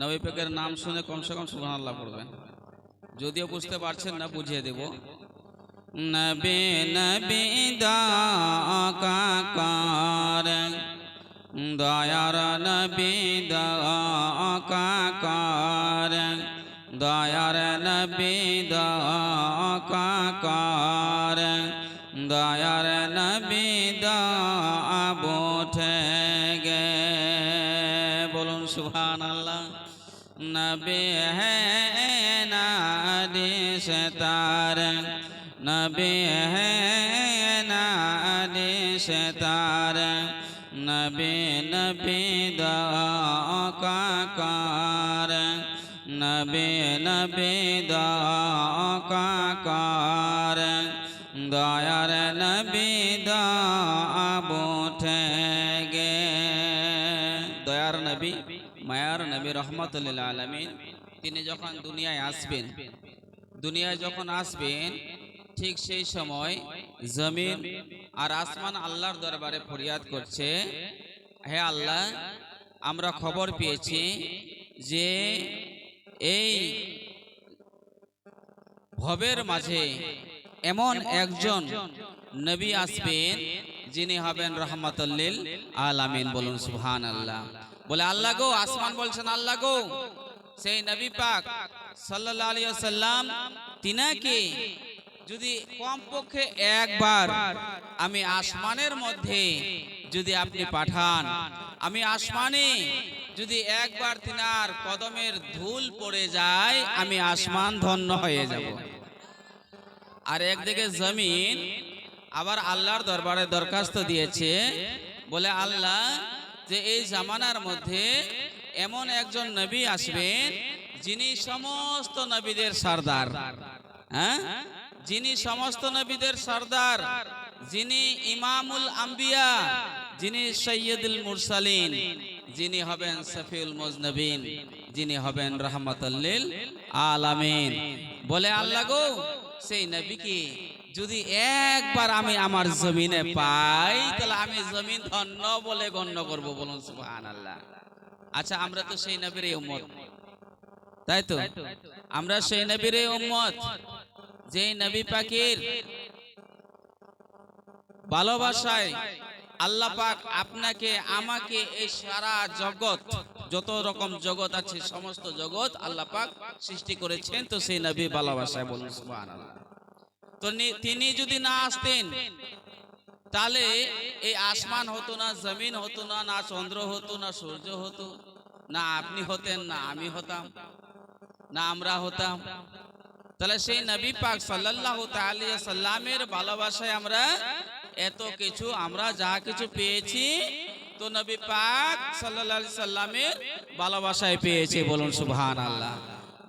নবী পাকের নাম শুনে কমসে কম সুবহানাল্লাহ পড়বেন। যদিও বুঝতে পারছেন না, বুঝিয়ে দেব। নবী নবী দাকার, দয়ার নবী দাকার, দয়ার নবী দাকার, দয়ার নবী দাব উঠে গে। বলুন সুবহানাল্লাহ। নবী হ্যাঁ নাদি সেতার, নবী হ্যাঁ নাদি সেতার, নবী নবী দাকার, নবী নবী দাকার, দয়ার নবী দাব উঠে গে। দয়ার নবী, মায়ার নবী, রহমতুল লিল আলামিন, তিনি যখন দুনিয়ায় আসবেন, দুনিয়ায় যখন আসবেন ঠিক সেই সময় জমিন আর আসমান আল্লাহর দরবারে ফরিয়াদ করছে, হে আল্লাহ, আমরা খবর পেয়েছি যে এই ভবের মাঝে এমন একজন নবী আসবেন যিনি হবেন রহমতুল লিল আলামিন। বলুন সুবহানাল্লাহ। বলে আল্লাহ গো, আসমান বলছেন আল্লাহ গো, সেই নবী পাক সাল্লাল্লাহু আলাইহি ওয়াসাল্লাম তিনাকে যদি কমপক্ষে একবার আমি আসমানের মধ্যে যদি আপনি পাঠান, আমি আসমানে যদি একবার তিনার কদমের ধুল পড়ে যায়, আমি আসমান ধন্য হয়ে যাব। আর একদিকে জমিন আবার আল্লাহর দরবারে দরখাস্ত দিয়েছে, বলে আল্লাহ, যে এই জামানার মধ্যে এমন একজন নবী আসবেন যিনি সমস্ত নবীদের সরদার, হ্যাঁ, যিনি সমস্ত নবীদের সরদার, যিনি ইমামুল আম্বিয়া, যিনি সৈয়দুল মুরসালিন, যিনি হবেন শফিউল মুজনবিন, যিনি হবেন রহমতুল লিল আলামিন। বলে আল্লাহ গো, সেই নবীকে যদি একবার আমি আমার জমিনে পাই, তাহলে আমি জমিন ধন্য বলে গণ্য করব। বলুন সুবহানাল্লাহ। আচ্ছা, আমরা তো সেই নবীর উম্মত, তাই তো? আমরা সেই নবীর উম্মত, যে নবী পাকের ভালোবাসায় আল্লাহ পাক আপনাকে আমাকে এই সারা জগৎ, যত রকম জগৎ আছে সমস্ত জগৎ আল্লাহ পাক সৃষ্টি করেছেন, তো সেই নবী ভালোবাসায়। বলুন সুবহানাল্লাহ। তো তিনি যদি না আসতেন তাহলে এই আসমান হতো না, জমিন হতো না, না চন্দ্র হতো, না সূর্য হতো, না আপনি হতেন, না আমি হতাম, না আমরা হতাম। তাহলে সেই নবী পাক সাল্লাল্লাহু তাআলা সাল্লামের ভালোবাসায় আমরা এত কিছু, আমরা যা কিছু পেয়েছি, তো নবী পাক সাল্লাল্লাহু আলাইহি সাল্লামের ভালোবাসায় পেয়েছে। বলুন সুবহানাল্লাহ।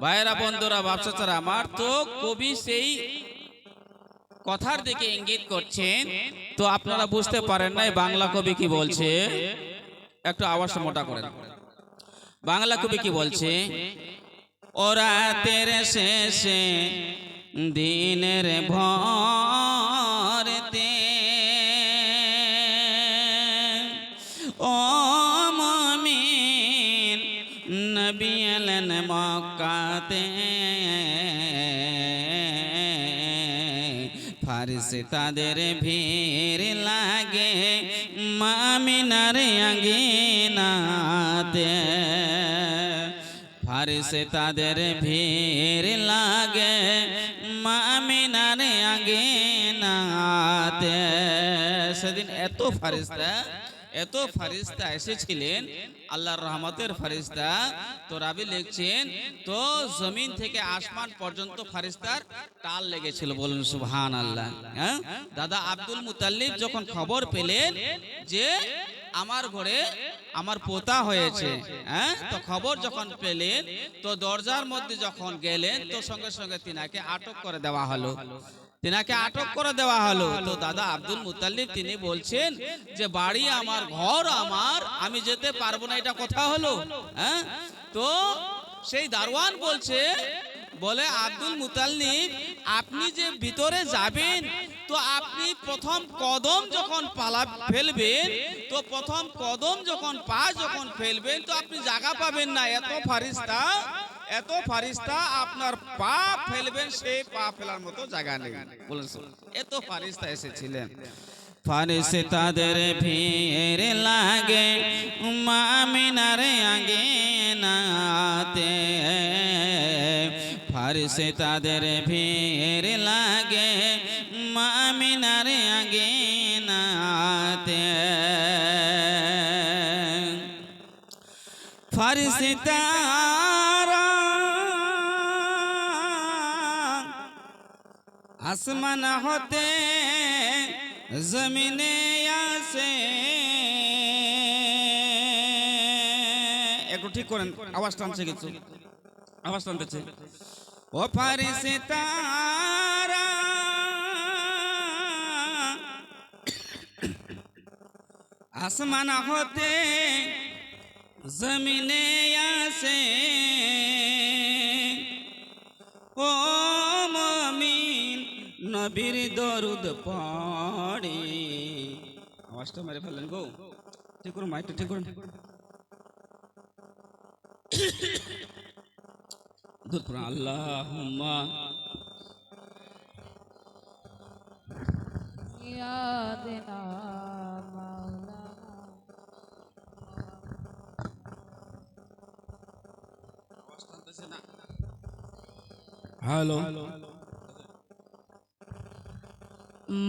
ভাইরা, বন্ধুরা, বাপচাচারা আমার, তো কবি সেই কথার দিকে ইঙ্গিত করছেন, তো আপনারা বুঝতে পারেন না বাংলা কবি কি বলছে। একটু আওয়াজটা মোটা করেন। বাংলা কবি কি বলছে? ও রাতের শেষে দিনের ভোরতে, ও মুমিন নবী এলেন মক্কাতে, ফারিস্তাদের ভিড় লাগে আমিনার আঙ্গিনাতে, ফারিস্তাদের ভিড় লাগে আমিনার আঙ্গিনাতে। সেদিন এত ফারিস্তা এসেছিলেন, আল্লাহর রহমতের ফারিস্তা। তো রাবি লিখছেন, তো জমিন থেকে আসমান পর্যন্ত ফারিস্তার টাল লেগেছিল। বলুন সুবহানাল্লাহ। হ্যাঁ, দাদা আব্দুল মুতাল্লিব যখন খবর পেলেন যে আমার ঘরে আমার পোতা হয়েছে, হ্যাঁ, তো খবর যখন পেলেন, তো দরজার মধ্যে যখন গেলেন, তো সঙ্গে সঙ্গে তিনাকে আটক করে দেওয়া হলো। তিনাকে আটক করে দেওয়া হলো। তো দাদা আব্দুল মুতাল্লিব তিনি বলছেন যে বাড়ি আমার, ঘর আমার, আমি যেতে পারবো না, এটা কথা হলো? হ্যাঁ, তো সেই দারোয়ান বলছে, বলে আব্দুল মুতাল্লিব, আপনি যে ভিতরে যাবেন, তো তো আপনি প্রথম কদম যখন পালা ফেলবেন, তো প্রথম কদম যখন পা যখন ফেলবেন, তো আপনি জায়গা পাবেন না। এত ফারিস্তা আপনার পা ফেলবেন, সেই পা ফেলার মতো জায়গা নেই। বলুন, এত ফারিস্তা এসেছিলেন। ফারিস্তাদের ভিড় লাগে আমিনার আঙ্গিনাতে, ফারিস্তাদের ভিড় লাগে আমিনার আঙ্গিনাতে। ফারিস্তারা আসমান হতে জমিনে আসে। একটু ঠিক করেন, আওয়াজ টানছে, কিছু আওয়াজ টানতেছে। ও ফারিস্তারা আসমান হতে জমিনে আসে। ও মুমিন নবীর দরুদ পড়ে। আওয়াজটা মেরে ফেললেন গো, ঠিক করুন, মাইকটা ঠিক করুন। দুধ পড়া আল্লাহুম্মা ইয়াদিনা মাওলানা। আওয়াজ টানতেছে না। হ্যালো,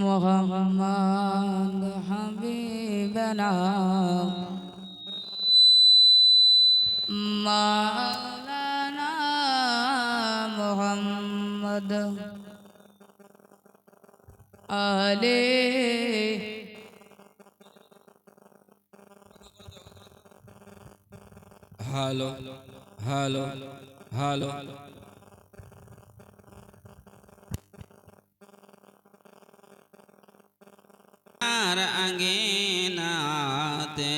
মুহাম্মদ হাবিবানা মাওলানা মুহাম্মদ আলে। Hello hello hello. আঙ্গিনাতে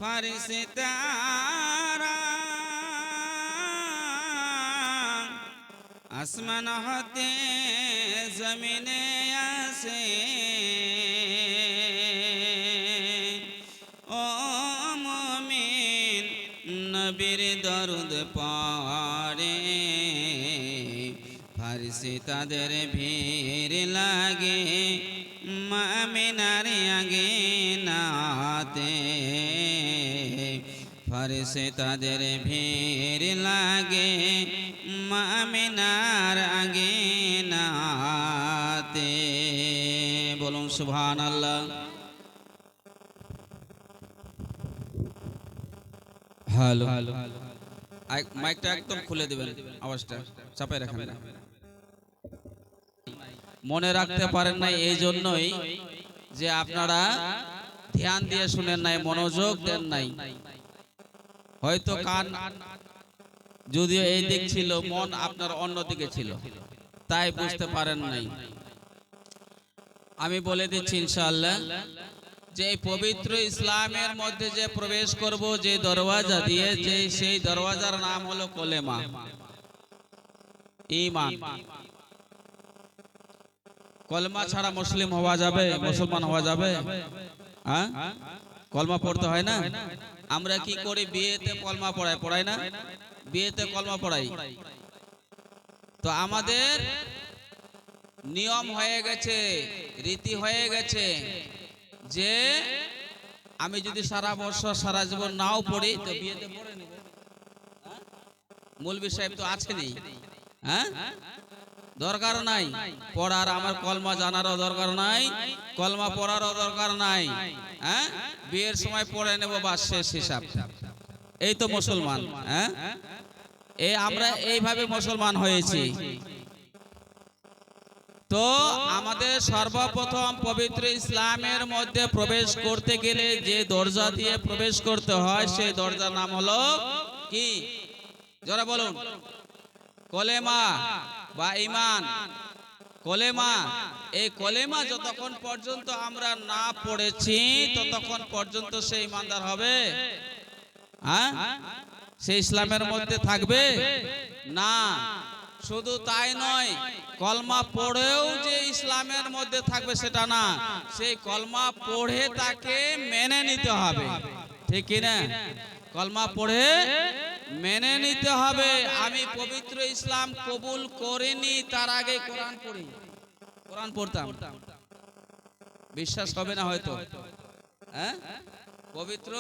ফারিস্তারা আসমান হতে জমিনে আসে। ও মুমিন নবীর দরুদ পড়ে। ফারিস্তাদের ভিড় লাগে আমিনার আঙ্গিনাতে, ফারিস্তাদের ভিড় লাগে আমিনার আঙ্গিনাতে। বলুন সুবহানাল্লাহ। হ্যালো, মাইকটা একদম খুলে দেবেন, আওয়াজটা চাপাই রাখেন না। মনে রাখতে পারেন নাই এই জন্যই যে আপনারা ধ্যান দিয়ে শুনেন নাই, মনোযোগ দেন নাই। হয়তো কান যদিও এই দিক ছিল, মন আপনার অন্য দিকে ছিল, তাই বুঝতে পারেন নাই। আমি বলে দিচ্ছি ইনশাআল্লাহ যে পবিত্র ইসলামের মধ্যে যে প্রবেশ করব, যে দরওয়াজা দিয়ে, যে সেই দরওয়াজার নাম হলো কলেমা, ঈমান। কলমা ছাড়া মুসলিম হওয়া যাবে, মুসলমান হওয়া যাবে? হ্যাঁ, কলমা পড়তে হয় না? আমরা কি করি, বিয়েতে কলমা পড়াই না? বিয়েতে কলমা পড়াই। তো আমাদের নিয়ম হয়ে গেছে, রীতি হয়ে গেছে যে আমি যদি সারা বছর সারা জীবন নাও পড়ি, তো বিয়েতে পড়ে নেব। মৌলভী সাহেব তো আছেনই, হ্যাঁ, দরকার নাই পড়ার, আমার কলমা জানারও দরকার নাই, কলমা পড়ারও দরকার নাই। হ্যাঁ, বিয়ের সময় পড়ে নেব, বাস, শেষ হিসাব। এই তো মুসলমান। হ্যাঁ, আমরা এইভাবে মুসলমান হয়েছি। তো আমাদের সর্বপ্রথম পবিত্র ইসলামের মধ্যে প্রবেশ করতে গেলে যে দরজা দিয়ে প্রবেশ করতে হয়, সেই দরজার নাম হলো কি? যারা বলুন, কলেমা বা ঈমান। কলেমা, এই কলেমা যতক্ষণ পর্যন্ত আমরা না পড়েছি ততক্ষণ পর্যন্ত সে ঈমানদার হবে? হ্যাঁ, সে ইসলামের মধ্যে থাকবে না। শুধু তাই নয়, কলমা পড়েও যে ইসলামের মধ্যে থাকবে সেটা না, সেই কলমা পড়ে তাকে মেনে নিতে হবে, ঠিক কি না? কলমা পড়ে মেনে নিতে হবে। আমি পবিত্র ইসলাম কবুল করিনি, তার আগে কোরআন পড়ি, কোরআন পড়তাম, বিশ্বাস হবে না হয়তো, হ্যাঁ? পবিত্র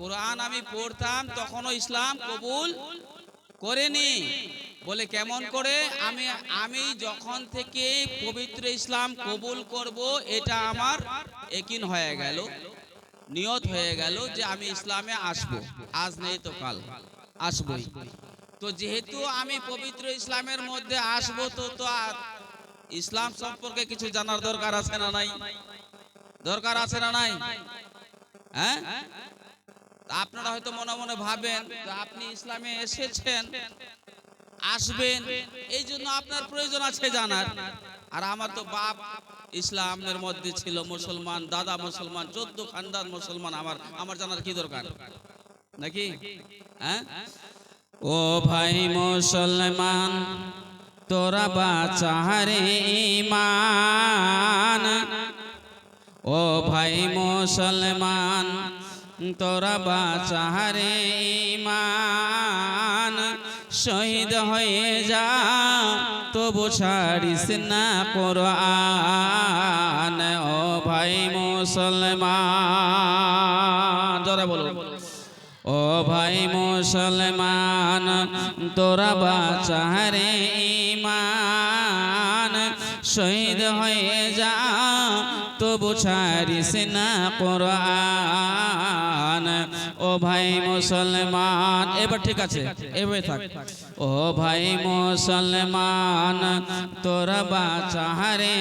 কোরআন আমি পড়তাম, তখনও ইসলাম কবুল করেনি। বলে কেমন করে? আমি যখন থেকে পবিত্র ইসলাম কবুল করব, এটা আমার একিন হয়ে গেল, নিয়ত হয়ে গেল যে আমি ইসলামে আসব, আজ নেই তো কাল আসবই। তো যেহেতু আমি পবিত্র ইসলামের মধ্যে আসব, তো ইসলাম সম্পর্কে কিছু জানার দরকার আছে না নাই? দরকার আছে না নাই? হ্যাঁ, আপনারা হয়তো মনে মনে ভাবেন আপনি ইসলামে এসেছেন, আসবেন, এই জন্য আপনার প্রয়োজন আছে জানার। আর আমার তো বাপ ইসলামের মধ্যে ছিল, মুসলমান, দাদা মুসলমান, 14 খানদান মুসলমান, আমার জানার কি দরকার নাকি? হ্যাঁ, ও ভাই মুসলমান, তোরা বাঁচারে ঈমান, ও ভাই মুসলমান, তোরা বাঁচারে ঈমান, শহীদ হয়ে যা তবু ছাড়িস না কোরআন। ও ভাই মুসলমান, জোরে বলো, ও ভাই মুসলমান, তোরা বাঁচারে ঈমান, শহীদ হয়ে যা তবু ছাড়িস না কোরআন। ও ভাই মুসলমান, এবার ঠিক আছে, এবার থাক। ও ভাই মুসলমান, তোরা বাঁচারে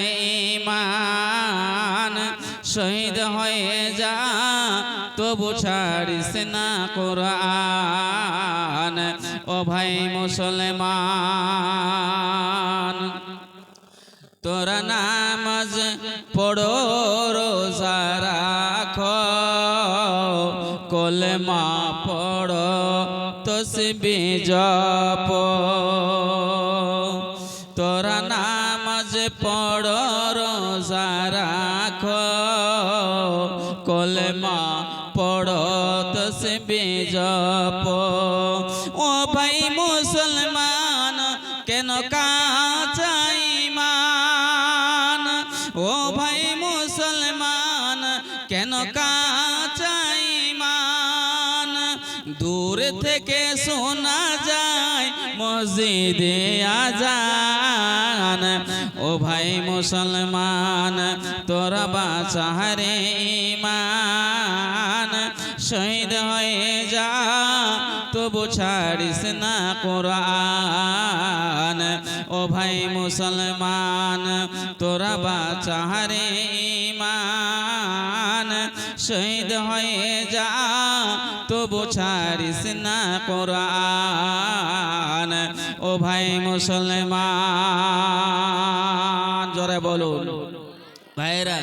ঈমান, শহীদ হয়ে যা তবু ছাড়িস না কোরআন। ও ভাই মুসলমান, তোরা নামাজ পড়ো, রোজা রাখো, কলেমা পড়ো, তসবিহ জপো। তোরা নামাজ পড়ো, রোজা রাখো, কলেমা পড়ো, তসবিহ জপো। ও ভাই মুসলমান, কেন কাঁচা ঈমান? ও ভাই মুসলমান, কেন কাঁচা ঈমান? দূর থেকে শোনা যায় মসজিদে আজান। ও ভাই মুসলমান, তোরা বাঁচারে ঈমান, শহীদ হয়ে যা তবু ছাড়িস না কোরআন। ও ভাই মুসলমান, তোরা বাঁচারে ঈমান, শহীদ হয়ে যা তবু ছাড়িস না কোরআন। ও ভাই মুসলমান, জোরে বলুন ভাইরা,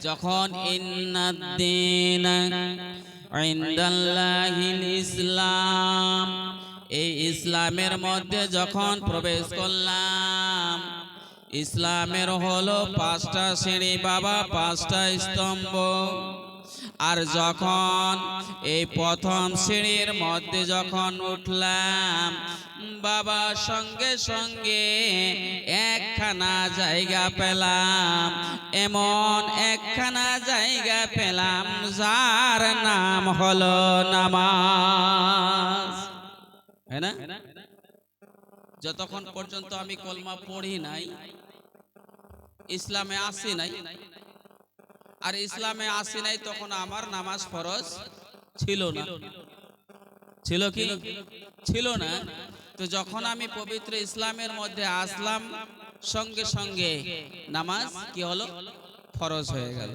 যখন ইন্নাদ্দীন ইনদাল্লাহিল ইসলাম, এই ইসলামের মধ্যে যখন প্রবেশ করলাম, ইসলামের হলো 5টা সিঁড়ি বাবা, 5টা স্তম্ভ। আর যখন এই প্রথম সিঁড়ির মধ্যে যখন উঠলাম বাবা, সঙ্গে সঙ্গে একখানা জায়গা পেলাম, এমন একখানা জায়গা পেলাম যার নাম হলো নামাজ। হ্যাঁ না? যতক্ষণ পর্যন্ত আমি কলমা পড়ি নাই, ইসলামে আসি নাই, আর ইসলামে আসি নাই, তখন আমার নামাজ ফরজ ছিল না। ছিল কি? ছিল না। তো যখন আমি পবিত্র ইসলামের মধ্যে আসলাম, সঙ্গে সঙ্গে নামাজ কি হলো? ফরজ হয়ে গেল।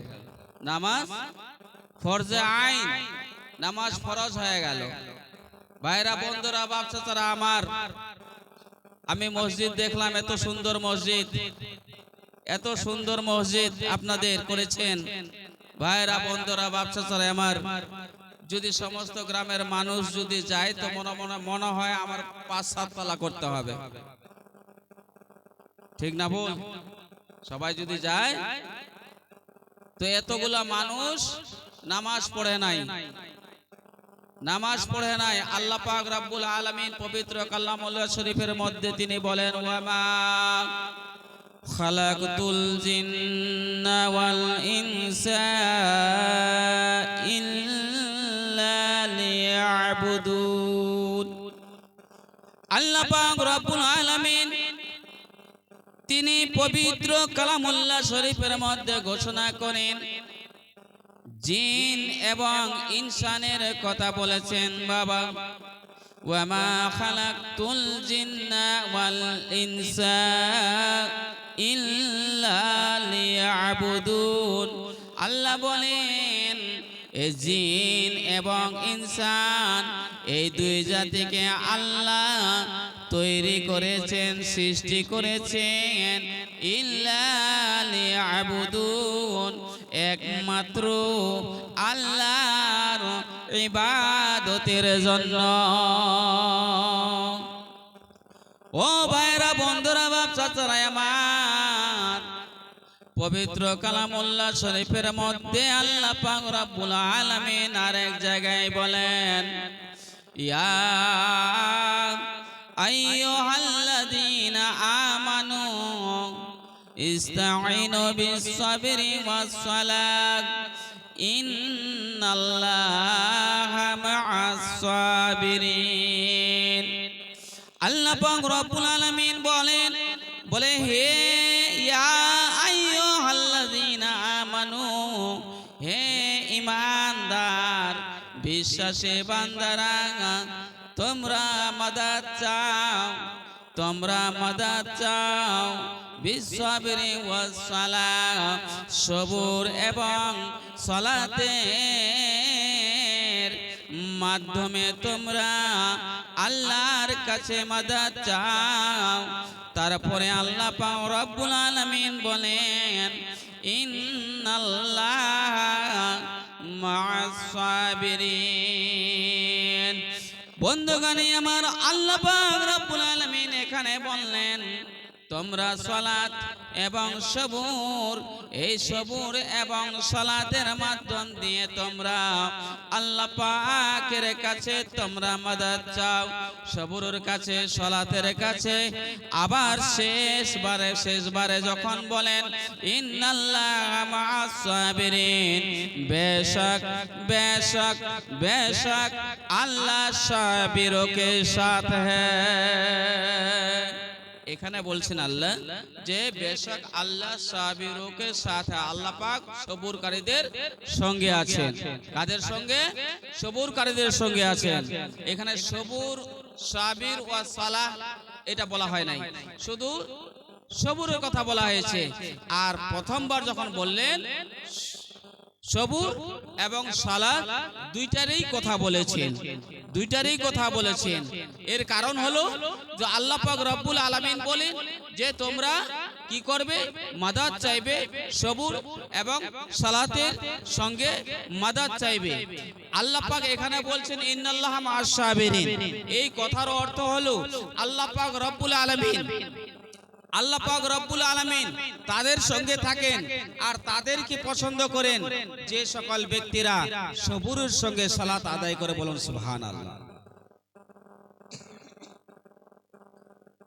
নামাজ ফরজে আইন, নামাজ ফরজ হয়ে গেল। ভাইরা, বন্ধুরা, বাপ চাচারা আমার, আমি মসজিদ দেখলাম, এত সুন্দর মসজিদ, এত সুন্দর মসজিদ আপনাদের করেছেন। ভাইরা, বন্ধুরা, বাপ চাচারা আমার, যদি সমস্ত গ্রামের মানুষ যদি যায় তো মনে হয় আমার 5-7 তলা করতে হবে। ঠিক না বল? সবাই যদি যায় তো এতগুলা মানুষ নামাজ পড়ে নাই, নামাজ পড়ে নাই। আল্লাহ পাক রব্বুল আলামিন পবিত্র কালামুল্লাহ শরীফের মধ্যে তিনি বলেন, ওয়ামা খালাকতুল জিন্না ওয়াল ইনসা ইল্লা লিয়াবুদুন। আল্লাহ পাক রব্বুল আলামিন তিনি পবিত্র কালামুল্লাহ শরীফের মধ্যে ঘোষণা করেন, জিন এবং ইনসানের কথা বলেছেন বাবা, ওয়ামা খালাকতুল জিন্না ওয়াল ইনসা ইল্লা লিয়াবুদুন। আল্লাহ বলেন এই জিন এবং ইনসান এই দুই জাতিকে আল্লাহ তৈরি করেছেন, সৃষ্টি করেছেন, ইল্লা লিয়াবুদুন, একমাত্র আল্লাহর ইবাদতের জন্য। ও ভাইরা, বন্ধুরা, বাপ চাচারা আমার, পবিত্র কালামুল্লাহ শরীফের মধ্যে আল্লাহ পাক রব্বুল আলামিন আরেক জায়গায় বলেন, ইয়া আইয়ুহাল্লাযীনা আমানু ইস্তাঈনু বিস-সাবরি ওয়াস-সালাত ইন্নাল্লাহা মা'আস-সাবিরিন। আল্লাহ পাক রব্বুল আলামিন বলে হে ইয়া আইয়ুহাল্লাযীনা আমানু, হে ঈমানদার বিশ্বাসী বান্দারা, তোমরা মাদাদ চাও, তোমরা মাদাদ চাও বিস-সাবরি ওয়াস-সালাত, সবুর এবং সালাতের মাধ্যমে তোমরা আল্লাহর কাছে মাদাদ চাও। তারপরে আল্লাহ পাক রব্বুল আলামিন বলেন, ইন্নাল্লাহা মা'আস-সাবিরিন। বন্ধুগণ আমার, আল্লাহ পাক রব্বুল আলামিন এখানে বললেন তোমরা সালাত এবং সবুর, এই সবুর এবং সালাতের মাধ্যম দিয়ে তোমরা আল্লাহ পাকের কাছে তোমরা মাদাদ চাও, সবুরের কাছে, সালাতের কাছে। আবার শেষবারে যখন বলেন ইন্নাল্লাহা মা'আস-সাবিরিন, বেশক আল্লাহ সাবিরোं के साथ है। এখানে বলছেন আল্লাহ যে বেশক আল্লাহ সাবিরোं के साथ है, আল্লাহ পাক সবুরকারীদের সঙ্গে আছেন। কাদের সঙ্গে? সবুরকারীদের সঙ্গে আছেন। এখানে সবুর, সাবির ওয়া সালাহ এটা বলা হয় নাই, শুধু সবুরের কথা বলা হয়েছে। আর প্রথমবার যখন বললেন সবুর এবং সালাত, দুইটারই কথা বলেছেন, দুইটারই কথা বলেছেন। এর কারণ হলো যে আল্লাহ পাক রব্বুল আলামিন বলেন যে তোমরা কি করবে? মাদাদ চাইবে, সবুর এবং সালাতের সঙ্গে মাদাদ চাইবে। আল্লাহ পাক এখানে বলছেন ইন্নাল্লাহা মা'আস-সাবিরিন। এই কথার অর্থ হলো আল্লাহ পাক রব্বুল আলামিন তাদের সঙ্গে থাকেন আর তাদেরকে পছন্দ করেন যে সকল ব্যক্তিরা সবুরের সঙ্গে সালাত আদায় করে। বলুন সুবহানাল্লাহ।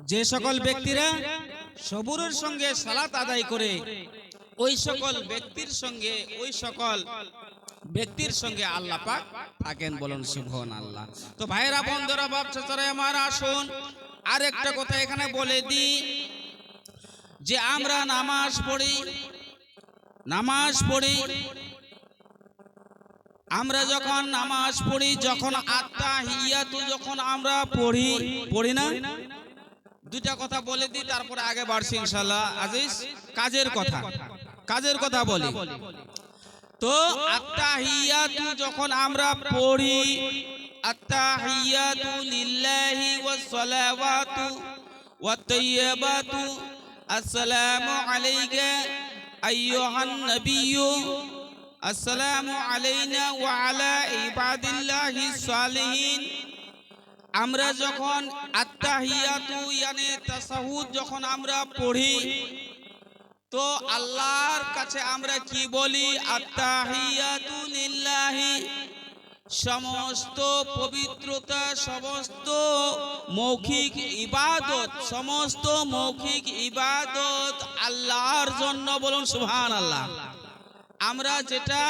যে সকল ব্যক্তিরা সবুরের সঙ্গে সালাত আদায় করে ওই সকল ব্যক্তির সঙ্গে আল্লাহ পাক থাকেন। বলুন সুবহানাল্লাহ। তো ভাইরা, বন্ধুরা, বাপ চাচারা আমার, আসুন আরেকটা কথা এখানে বলে দিই যে আমরা নামাজ পড়ি, আমরা যখন নামাজ পড়ি, যখন আত্তাহিয়াতু যখন আমরা পড়ি না, দুইটা কথা বলে দিই, তারপরে আগে বাড়ছি ইনশাআল্লাহ আজিজ। কাজের কথা বলি। তো আত্তাহিয়াতু যখন আমরা পড়ি, আত্তাহিয়াতু লিল্লাহি ওয়াস সালাওয়াতু ওয়াত তাইয়্যিবাতু আসসালামু আলাইকা আইয়ুহান নাবিয়্যু, আসসালামু আলাইনা ওয়া আলা ইবাদিল্লাহিস সালিহিন, আমরা যখন আত্তাহিয়াতু ইয়ানি তাশাহুদ যখন আমরা পড়ি তো আল্লাহর কাছে আমরা কি বলি? আত্তাহিয়াতু লিল্লাহি, সমস্ত পবিত্রতা, সমস্ত মৌখিক ইবাদত, সমস্ত মৌখিক ইবাদত আল্লাহর জন্য, বলুন সুবহানাল্লাহ। আমরা যেটা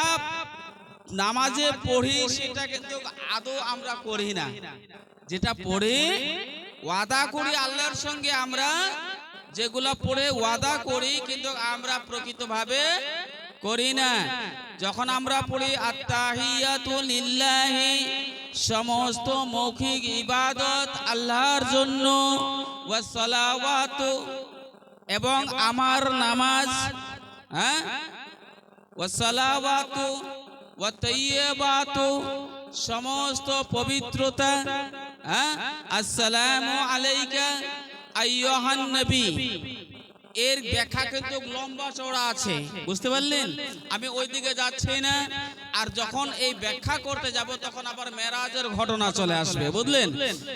নামাজে পড়ি সেটা কিন্তু আদৌ আমরা করি না, যেটা পড়ে ওয়াদা করি আল্লাহর সঙ্গে, আমরা যেগুলা পড়ে ওয়াদা করি কিন্তু আমরা প্রকৃতভাবে করি না। যখন আমরা পড়ি আত্তাহিয়াতু লিল্লাহি, সমস্ত মৌখিক ইবাদত আল্লাহর জন্য, ওয়াস সালাওয়াতু, এবং আমার নামাজ, হ্যাঁ, ওয়াস সালাওয়াতু ওয়া তাইয়্যিবাতু, সমস্ত পবিত্রতা, হ্যাঁ, আসসালামু আলাইকা আইয়ুহান নবী, এর ব্যাখ্যা কিন্তু লম্বা চওড়া আছে, বুঝতে পারলেন? আমি ওই দিকে যাচ্ছি না। আর যখন এই ব্যাখ্যা করতে যাব তখন আবার মেরাজের ঘটনা চলে আসবে, বুঝলেন?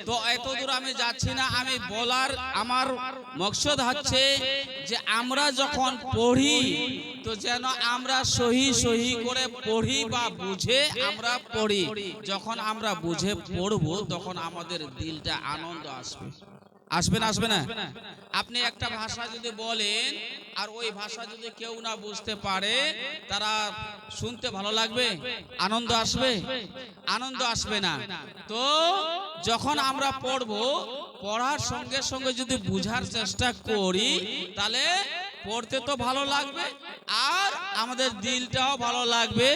তো এত দূর আমি যাচ্ছি না। আমি বলার আমার মকসদ হচ্ছে যে আমরা যখন পড়ি তো যেন আমরা সহি সহি করে পড়ি বা বুঝে আমরা পড়ি। যখন আমরা বুঝে পড়বো তখন আমাদের দিলটা আনন্দ আসবে। আসবে না? আসবে না? আপনি একটা ভাষা যদি বলেন আর ওই ভাষা যদি কেউ না বুঝতে পারে, তারা শুনতে ভালো লাগবে? আনন্দ আসবে? আনন্দ আসবে না। তো যখন আমরা পড়বো, পড়ার সঙ্গে সঙ্গে যদি বুঝার চেষ্টা করি তাহলে পড়তে তো ভালো লাগবে আর আমাদের দিলটাও ভালো লাগবে।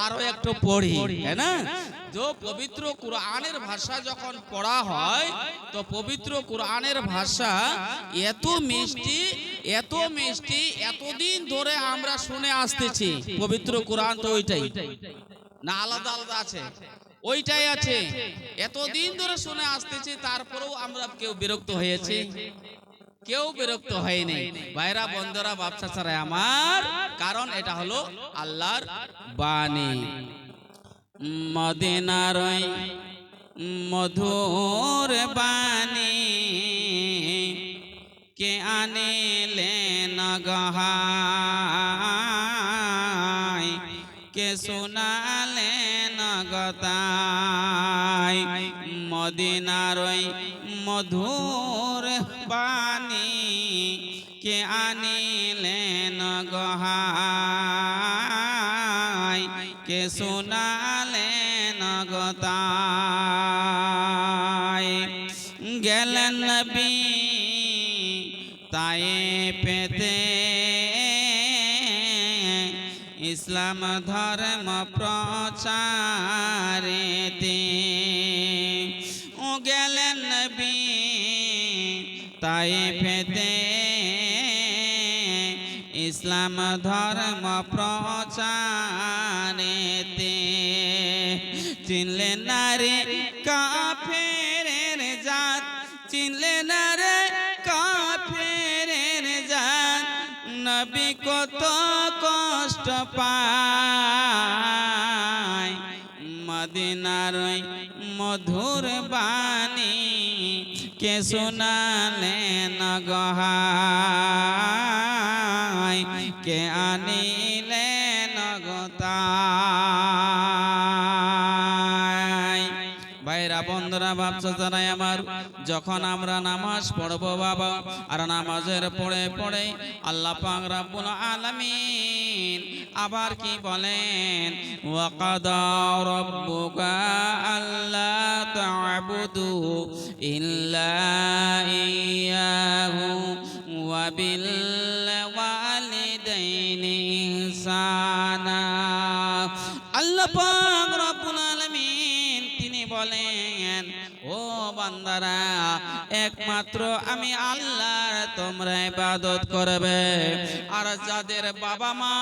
আরো একটু পড়ি, তাই না? তো পবিত্র কুরআনের ভাষা যখন পড়া হয় তো পবিত্র কুরআনের ভাষা এত মিষ্টি, এত মিষ্টি, এতদিন ধরে আমরা শুনে আসতেছি। পবিত্র কুরআন তো ওইটাই না, আলাদা আলাদা আছে? ওইটাই আছে। এতদিন ধরে শুনে আসতেছি, তারপরেও আমরা কেউ বিরক্ত হয়েছে? কেউ বিরক্ত হয়নি। ভাইরা, বন্ধুরা, বাপ চাচারা আমার, কারণ এটা হলো আল্লাহর বাণী। মদিনার মধুর বাণী কে আনিলেন গহাই, কে শোনালেন গতাই। মদিনার মধুর বাণী কে আনিলেন গহাই, কে শোনালেন গতাই। গেলেন নবী তায়েফেতে, ইসলাম ধর্ম প্রচারেতে। ও গেলেন নবী তায়েফেতে, ইসলাম ধর্ম প্রচারেতে। চিনলেন না রে কাফেরের জাত, চিনলেন না রে কাফেরের জাত, নবী কত কষ্ট পায়। মদিনার মধুর বাণী কে শোনালেন গহাই, কে আনিলেন গতাই। ভাইরা, বন্ধুরা, ভাবছো জানাই আমার, যখন আমরা নামাজ পড়বো বাবা, আর নামাজের পড়ে পড়ে আল্লাহ পাক রব্বুল আলামিন আবার কি বলেন? ওয়া কাদা রাব্বুকা আল্লা তা'বুদু ইল্লা ইয়্যাহু ওয়া বিল ওয়ালিদাইনি ইহসানা। আল্লাহ পাক রব্বুল আলামিন তিনি বলেন, ও বান্দারা, একমাত্র আমি আল্লাহর তোমরা ইবাদত করবে। আর যাদের বাবা মা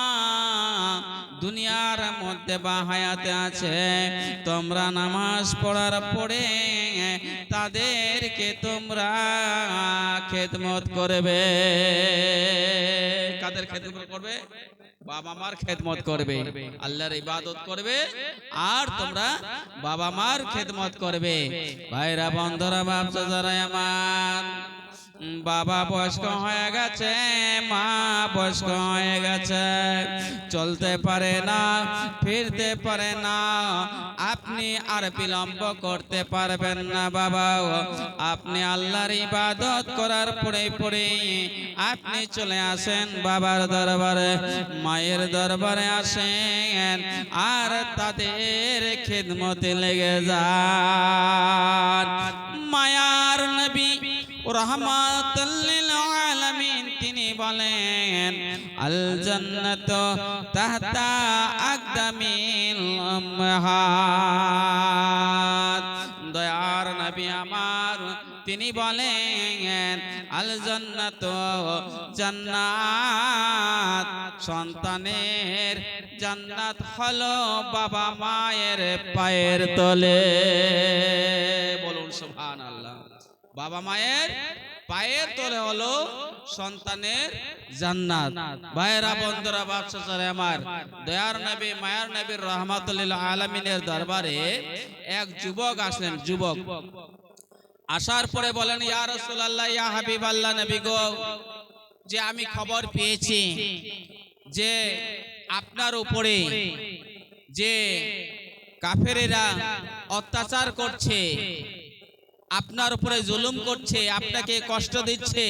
দুনিয়ার মধ্যে বা হায়াতে আছে, তোমরা নামাজ পড়ার পরে তাদেরকে তোমরা খেদমত করবে। কাদের খেদমত করবে? বাবা মার খেদমত করবে, আল্লাহর ইবাদত করবে, আর তোমরা বাবা মার খেদমত করবে। ভাইরা বন্ধুরা বাপ চাচারা আমার, বাবা বয়স্ক হয়ে গেছে, মা বয়স্ক হয়ে গেছে, চলতে পারে না, ফিরতে পারে না, আপনি আর বিলম্ব করতে পারবেন না বাবা। আপনি আল্লাহর ইবাদত করার পরে পরে আপনি চলে আসেন বাবার দরবারে, মায়ের দরবারে আসেন, আর তাদের খেদমতে লেগে যান। মায়ার নবী রাহমাতুল লিল আলামিন তিনি বলেন, আল জান্নাতু তাহতা আকদামিল উম্মাহাত। দয়ার নবী আমার তিনি বলেন, আল জান্নাতু জান্নাত, সন্তানের জান্নাত হলো বাবা মায়ের পায়ের তলে। বলুন সুবহানাল্লাহ। বাবা মায়ের পায়ের তলে হলো সন্তানের জান্নাত। ভাইরা বন্ধুরা বাপ চাচারা আমার, দয়ার নবী মায়ার নবীর রাহমাতুল লিল আলামিনের দরবারে এক যুবক আসলেন। যুবক আসার পরে বলেন, ইয়া রাসূলুল্লাহ, ইয়া হাবিবাল্লাহ, নবী গো, যে আমি খবর পেয়েছি যে আপনার উপরে যে কাফেরেরা অত্যাচার করছে, আপনার উপরে জুলুম করছে, আপনাকে কষ্ট দিচ্ছে।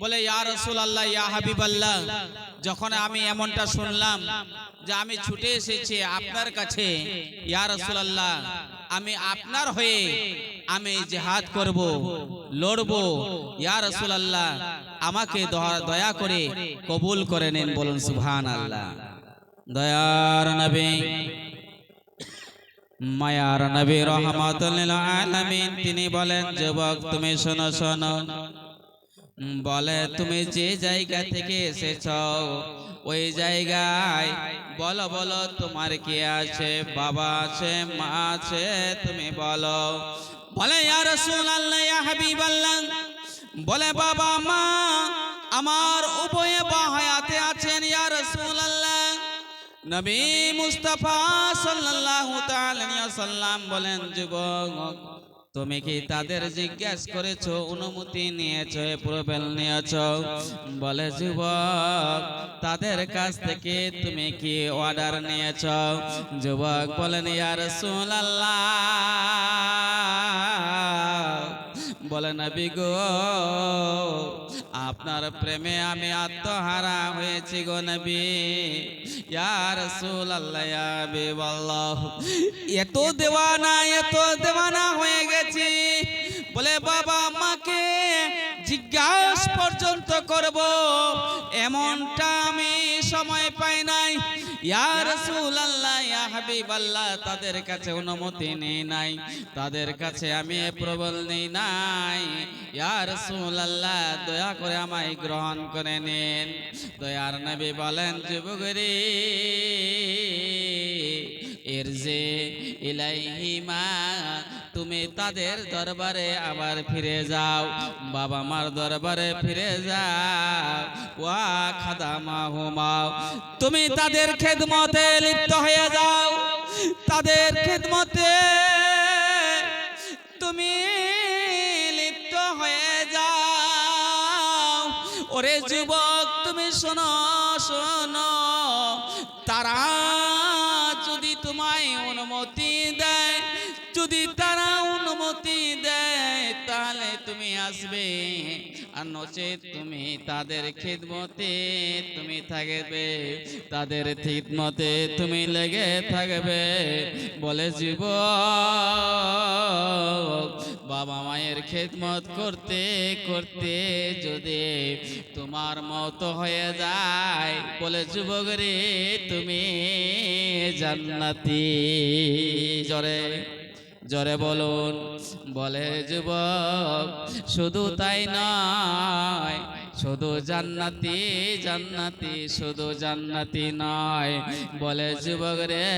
বলে, ইয়া রাসূলুল্লাহ, ইয়া হাবিবাল্লাহ, যখন আমি এমনটা শুনলাম যে আমি ছুটে এসেছি আপনার কাছে, ইয়া রাসূলুল্লাহ, আমি আপনার হয়ে আমি জিহাদ করব, লড়ব। ইয়া রাসূলুল্লাহ, আমাকে দয়া করে কবুল করে নেন। বলুন সুবহানাল্লাহ। দয়ার নবী মায়ার নবী রাহমাতুল লিল আলামিন তিনি বলেন, যুবক তুমি শোনো শোনো, বলে তুমি যে জায়গা থেকে এসেছো ওই জায়গায় বলো, বলো তোমার কি আছে, বাবা আছে, মা আছে, তুমি বলো। বলে, ইয়া রাসূলুল্লাহ, ইয়া হাবিবাল্লাহ, বলে বাবা মা আমার উভয়ে বাহায়াতে আছেন ইয়া রাসূলুল্লাহ। নবী মুস্তাফা সাল্লাল্লাহু তাআলা আলাইহি ওয়াসাল্লাম বলেন, যুবক তুমি কি তাদের জিজ্ঞাসা করেছো, অনুমতি নিয়েছো, প্রবেল নিয়েছো? বলে, যুবক তাদের কাছ থেকে তুমি কি অর্ডার নিয়েছো? যুবক বলেন, ইয়া রাসূলুল্লাহ, বলে নবী গো, আপনার প্রেমে আমি আত্মহারা হয়েছি গো নবী। ইয়া রাসূলুল্লাহ, ইয়া হাবিবাল্লাহ, এত দেওয়ানা হয়ে গেছি, বলে বাবা মাকে জিজ্ঞাসা পর্যন্ত করব এমনটা আমি সময় পাই নাই। ইয়া রাসূলুল্লাহ, ইয়া হাবিবাল্লাহ, তাদের কাছে অনুমতি নেই নাই, তাদের কাছে আমি প্রবল নেই নাই। ইয়া রাসূলুল্লাহ, দয়া করে আমায় গ্রহণ করে নেন। দয়ার নবী বলেন, যুবক রে, ইরজি ইলাইহিমা, তুমি তাদের দরবারে আবার ফিরে যাও, বাবা মার দরবারে ফিরে যাও। ওয়া খাদামাহুমা, তুমি তাদের খেদমতে লিপ্ত হয়ে যাও, তাদের খেদমতে তুমি লিপ্ত হয়ে যাও। ওরে যুবক তুমি শোনো শোনো, তারা যদি তোমায় অনুমতি দেয়, যদি তারা অনুমতি দেয় তাহলে তুমি আসবে, আর নচেত তুমি তাদের খিদমতে তুমি থাকবে, তাদের খিদমতে তুমি লেগে থাকবে। বলে, যুবক বাবা মায়ের খেদমত করতে করতে যদি তোমার মত হয়ে যায়, বলে যুবক রে তুমি জান্নাতি। জোরে জোরে বলুন। বলে, যুবক শুধু তাই নয়, শুধু জান্নাতি জান্নাতি, শুধু জান্নাতি নয়, বলে যুবক রে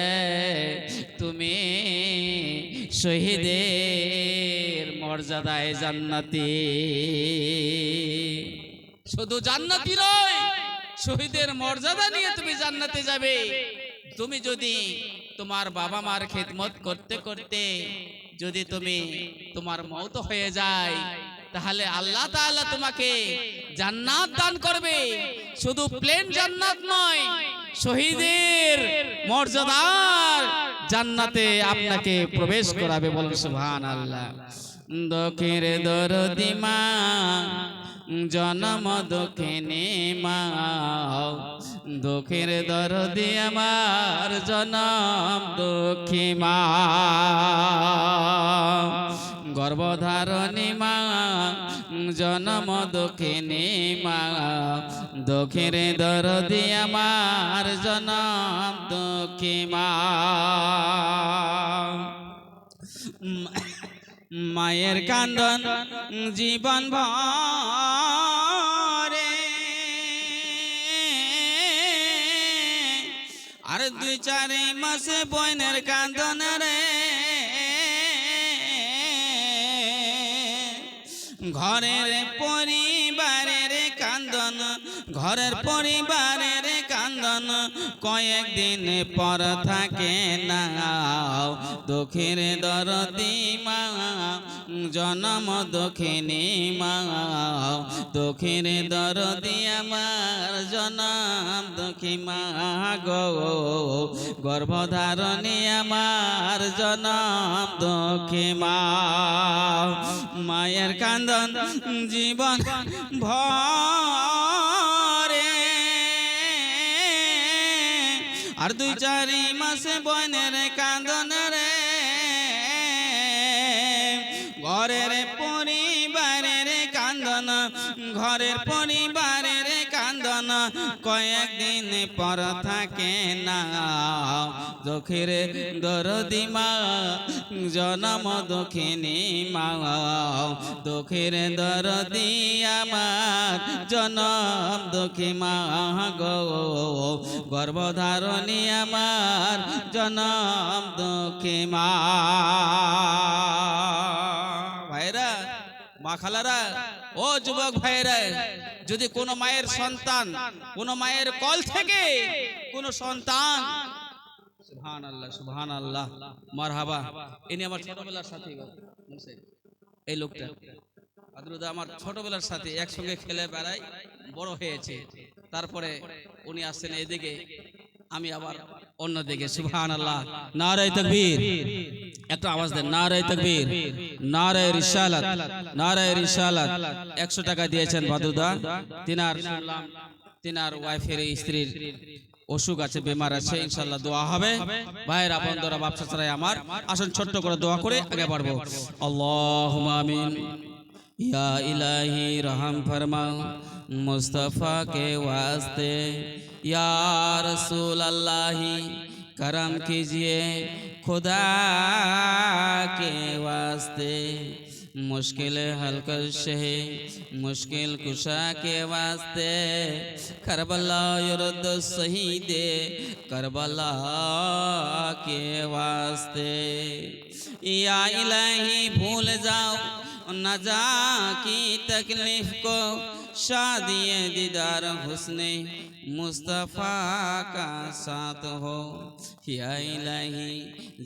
তুমি শহীদের মর্যাদায় জান্নাতি। শুধু জান্নাতি নয়, শহীদের মর্যাদা নিয়ে তুমি জান্নাতে যাবে। তুমি যদি তোমার বাবা মার খেদমত করতে করতে যদি তুমি তোমার মওত হয়ে যায়, তাহলে আল্লাহ তাআলা তোমাকে জান্নাত দান করবে। শুধু প্লেন জান্নাত নয়, শহীদের মর্যাদার জান্নাতে আপনাকে প্রবেশ করাবে। বলুন সুবহানাল্লাহ। দুঃখের দরদি মা জনম দুঃখিনী মা, দুঃখের দরদি আমার জনম দুঃখী মা, গর্ভধারণী মা জনম দুঃখিনী মা, দুঃখের দরদি আমার জনম দুঃখী মা। মায়ের কান্দন জীবন ভরে, আর 2-4 মাসে বোনের কান্দন রে, ঘরের পরিবারের কান্দন, ঘরের পরিবারের কান্দন কয়েকদিন পর থাকে না। দুঃখের দরদি মা জনম দুঃখিনী মা, দুঃখের দরদি আমার জনম দুঃখী মা গো, গর্ভধারণী আমার জনম দুঃখী মা। মায়ের কান্দন জীবন ভরে, আর 2-4 মাসে বোনের কান্দন রে, ঘরের পরিবারের কান্দন, ঘরের পরিবারের কান্দন কয়েকদিন পর থাকে না। দুঃখের দরদি মা জনম দুঃখিনী মা, দুঃখের দরদি আমার জনম দুঃখী মা গো, গর্ভধারণী আমার জনম দুঃখী মা। ভাইরা, মা খালারা, ও যুবক ভাইরা, যদি কোনো মায়ের সন্তান, কোনো মায়ের কল থেকে কোনো সন্তান, সুবহানাল্লাহ সুবহানাল্লাহ মারহাবা, ইনি আমার ছোটবেলার সাথী, এই লোকটা আদরুদা আমার ছোটবেলার সাথে একসঙ্গে খেলে বেড়াই, বড় হয়েছে। তারপরে উনি আসছেন এদিকে, আমি আবার অন্যদিকে। সুবহানাল্লাহ, নারে তাকবীর, একটা আওয়াজ দেন, নারে তাকবীর, নারে রিসালাত, নারে রিসালাত। 100 টাকা দিয়েছেন বাদুদা। তিনার শুনলাম তিনার ওয়াইফের স্ত্রীর অসুখ আছে, বেমার আছে, ইনশাআল্লাহ দোয়া হবে। ভাইরা বন্ধুরা বাপ চাচারা আমার, আসুন ছোট্ট করে দোয়া করে আগে বাড়বো। আল্লাহুম্মা আমিন। या इलाही रहम फरमा मुस्तफ़ा के वास्ते, या रसूल अल्लाही करम कीजिए खुदा के वास्ते, मुश्किल हल कर शहे मुश्किल कुशा के वास्ते, करबला युरद शहीद करबला के वास्ते। या इलाही भूल जाओ न जा की तकलीफ को, शादी दीदार हुस्ने मुस्तफ़ा का साथ हो। या इलाही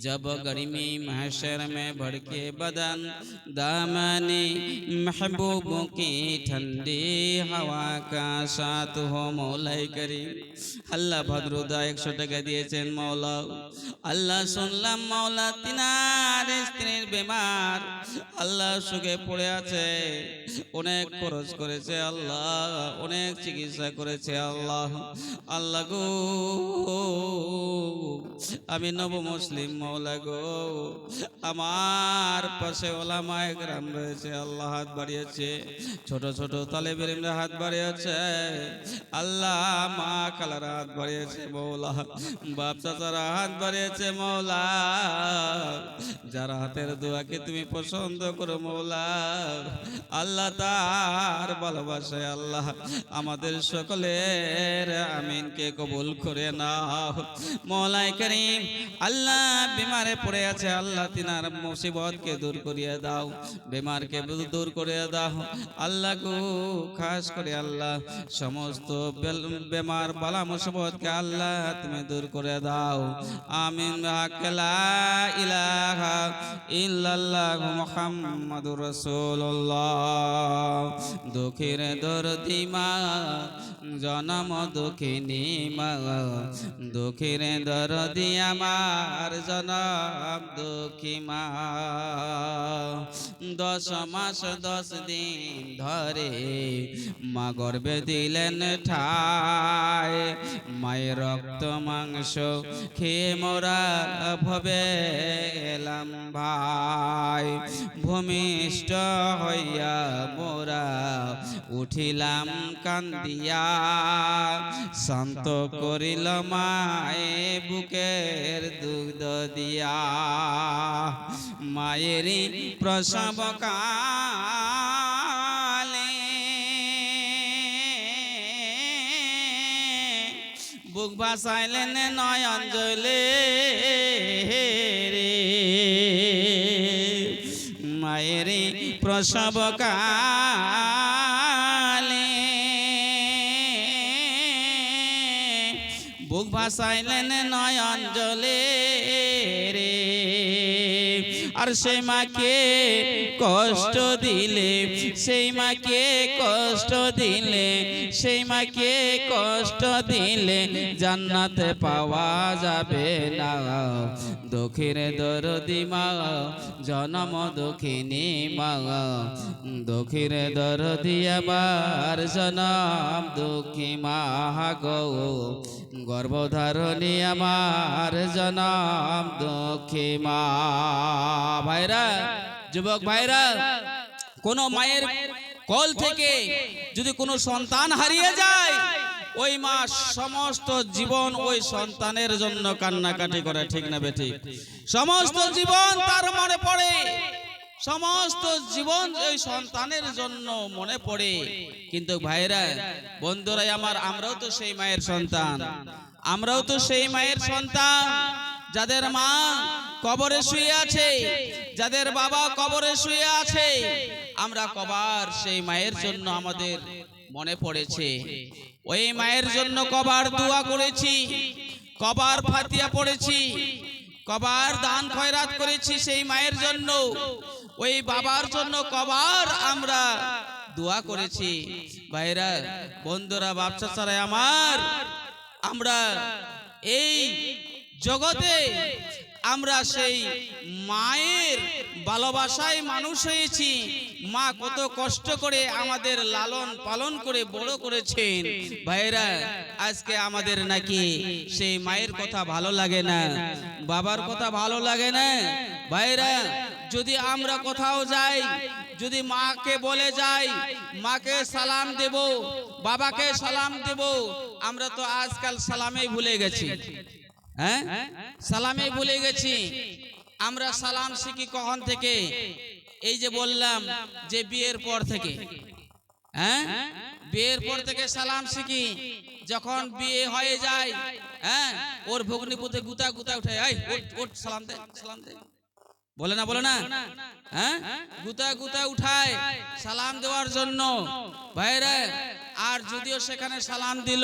जब गर्मी महशर में भड़के बदन, दामनी महबूबों की ठंडी हवा का साथ हो। मौला करीम अल्लाह भद्रुदा 100 টাকা দিয়েছেন। मौला अल्लाह শুনলাম मौला তিনার স্ত্রীর বেমার, আল্লাহ সুখে পড়ে আছে, অনেক খরচ করেছে আল্লাহ, অনেক চিকিৎসা করেছে আল্লাহ। আল্লাহ গো, আমি নব মুসলিম, মৌলা গো, আমার পাশে ওলামায়ে কেরাম রয়েছে, আল্লাহ হাত বাড়িয়েছে, ছোট ছোট তালেবের ইলমের হাত বাড়িয়েছে আল্লাহ, মা খালারা হাত বাড়িয়েছে মৌলা, বাপ চাচারা হাত বাড়িয়েছে মৌলা। যারা হাতের দোয়াকে তুমি পছন্দ করো মৌলা, আল্লাহ তার ভালোবাসায় আল্লাহ আমাদের সকলের আমিনকে কবুল করে নাও। মৌলাই করিম আল্লাহ বিমারে পড়ে আছে আল্লাহ তিনার মুসিবতকে দূর করিয়ে দাও, বিমারকে দূর করিয়ে দাও আল্লাহ গো। খাস করে আল্লাহ সমস্ত বেমার বালা মুসিবতকে আল্লাহ তুমি দূর করে দাও। আমিন। লা ইলাহা ইল্লাল্লাহু মুহাম্মাদুর রাসূলুল্লাহ। দুঃখের দরদি মা জনম দুঃখিনী মা, দুঃখের দরদি আমার জনম দুঃখী মা। 10 মাস 10 দিন ধরে মা গর্ভে দিলেন ঠায়, মায়ের রক্ত মাংস খেয়ে মোরা ভবে এলাম ভাই। ভূমিষ্ঠ হইয়া মোরা উঠিলাম কান্দিয়া, শান্ত করিল মায়ে বুকের দুগ্ধ দিয়া। মায়েরই প্রসব কালে বুক ভাসাইলেন নয়ন জলে রে। মায়েরই প্রসব কালে বুক ভাসাইলেন নয়ন জলে রে। আর সেই মাকে কষ্ট দিলে, সেই মাকে কষ্ট দিলে, সেই মাকে কষ্ট দিলে জান্নাতে পাওয়া যাবে না। দুঃখের দরদি মা জনম দুঃখিনী মা, দুঃখের দরদি আমার জনম দুঃখী মা গো। গর্ভধারণী আমার জনম দুঃখী মা। ভাইরা, যুবক ভাইরা, কোন মায়ের কোল থেকে যদি কোনো সন্তান হারিয়ে যায়, ওই মা সমস্ত জীবন ওই সন্তানের জন্য কান্নাকাটি করে, ঠিক না বেঠিক? সমস্ত জীবন তার মনে পড়ে, সমস্ত জীবন ওই সন্তানের জন্য মনে পড়ে। কিন্তু ভাইরা, বন্ধুরা আমার, আমরাও তো সেই মায়ের সন্তান, আমরাও তো সেই মায়ের সন্তান যাদের মা কবরে শুয়ে আছে, যাদের বাবা কবরে শুয়ে আছে। আমরা কবার সেই মায়ের জন্য আমাদের মনে পড়েছে, ওই মায়ের জন্য কবার দোয়া করেছি, কবার ফাতিহা পড়েছি, কবার দান খয়রাত করেছি সেই মায়ের জন্য, ওই বাবার জন্য কবার আমরা দোয়া করেছি। ভাইরা, বন্ধুরা, বাচ্চা ছাড়া আমার, আমরা এই জগতে আমরা সেই মায়ের ভালোবাসায় মানুষ হয়েছি। মা কত কষ্ট করে আমাদের লালন পালন করে বড় করেছেন। ভাইরা, আজকে আমাদের নাকি সেই মায়ের কথা ভালো লাগে না, বাবার কথা ভালো লাগে না। ভাইরা, যদি আমরা কোথাও যাই, যদি মাকে বলে যাই মাকে সালাম দেব, বাবাকে সালাম দেব, আমরা তো আজকাল সালামেই ভুলে গেছি। হ্যাঁ, সালামে ভুলে গেছি। আমরা সালাম শিখি কখন থেকে? এই যে বললাম যে বিয়ের পর থেকে। হ্যাঁ, বিয়ের পর থেকে সালাম শিখি। যখন বিয়ে হয়ে যায়, হ্যাঁ, ওর ভগ্নিপতি গুতা গুতা উঠে, এই ওঠ সালাম দে, সালাম দে, বলে না, বলে না? হ্যাঁ, গুতা গুতা উঠায় সালাম দেওয়ার জন্য। ভাইরা, আর যদিও সেখানে সালাম দিল,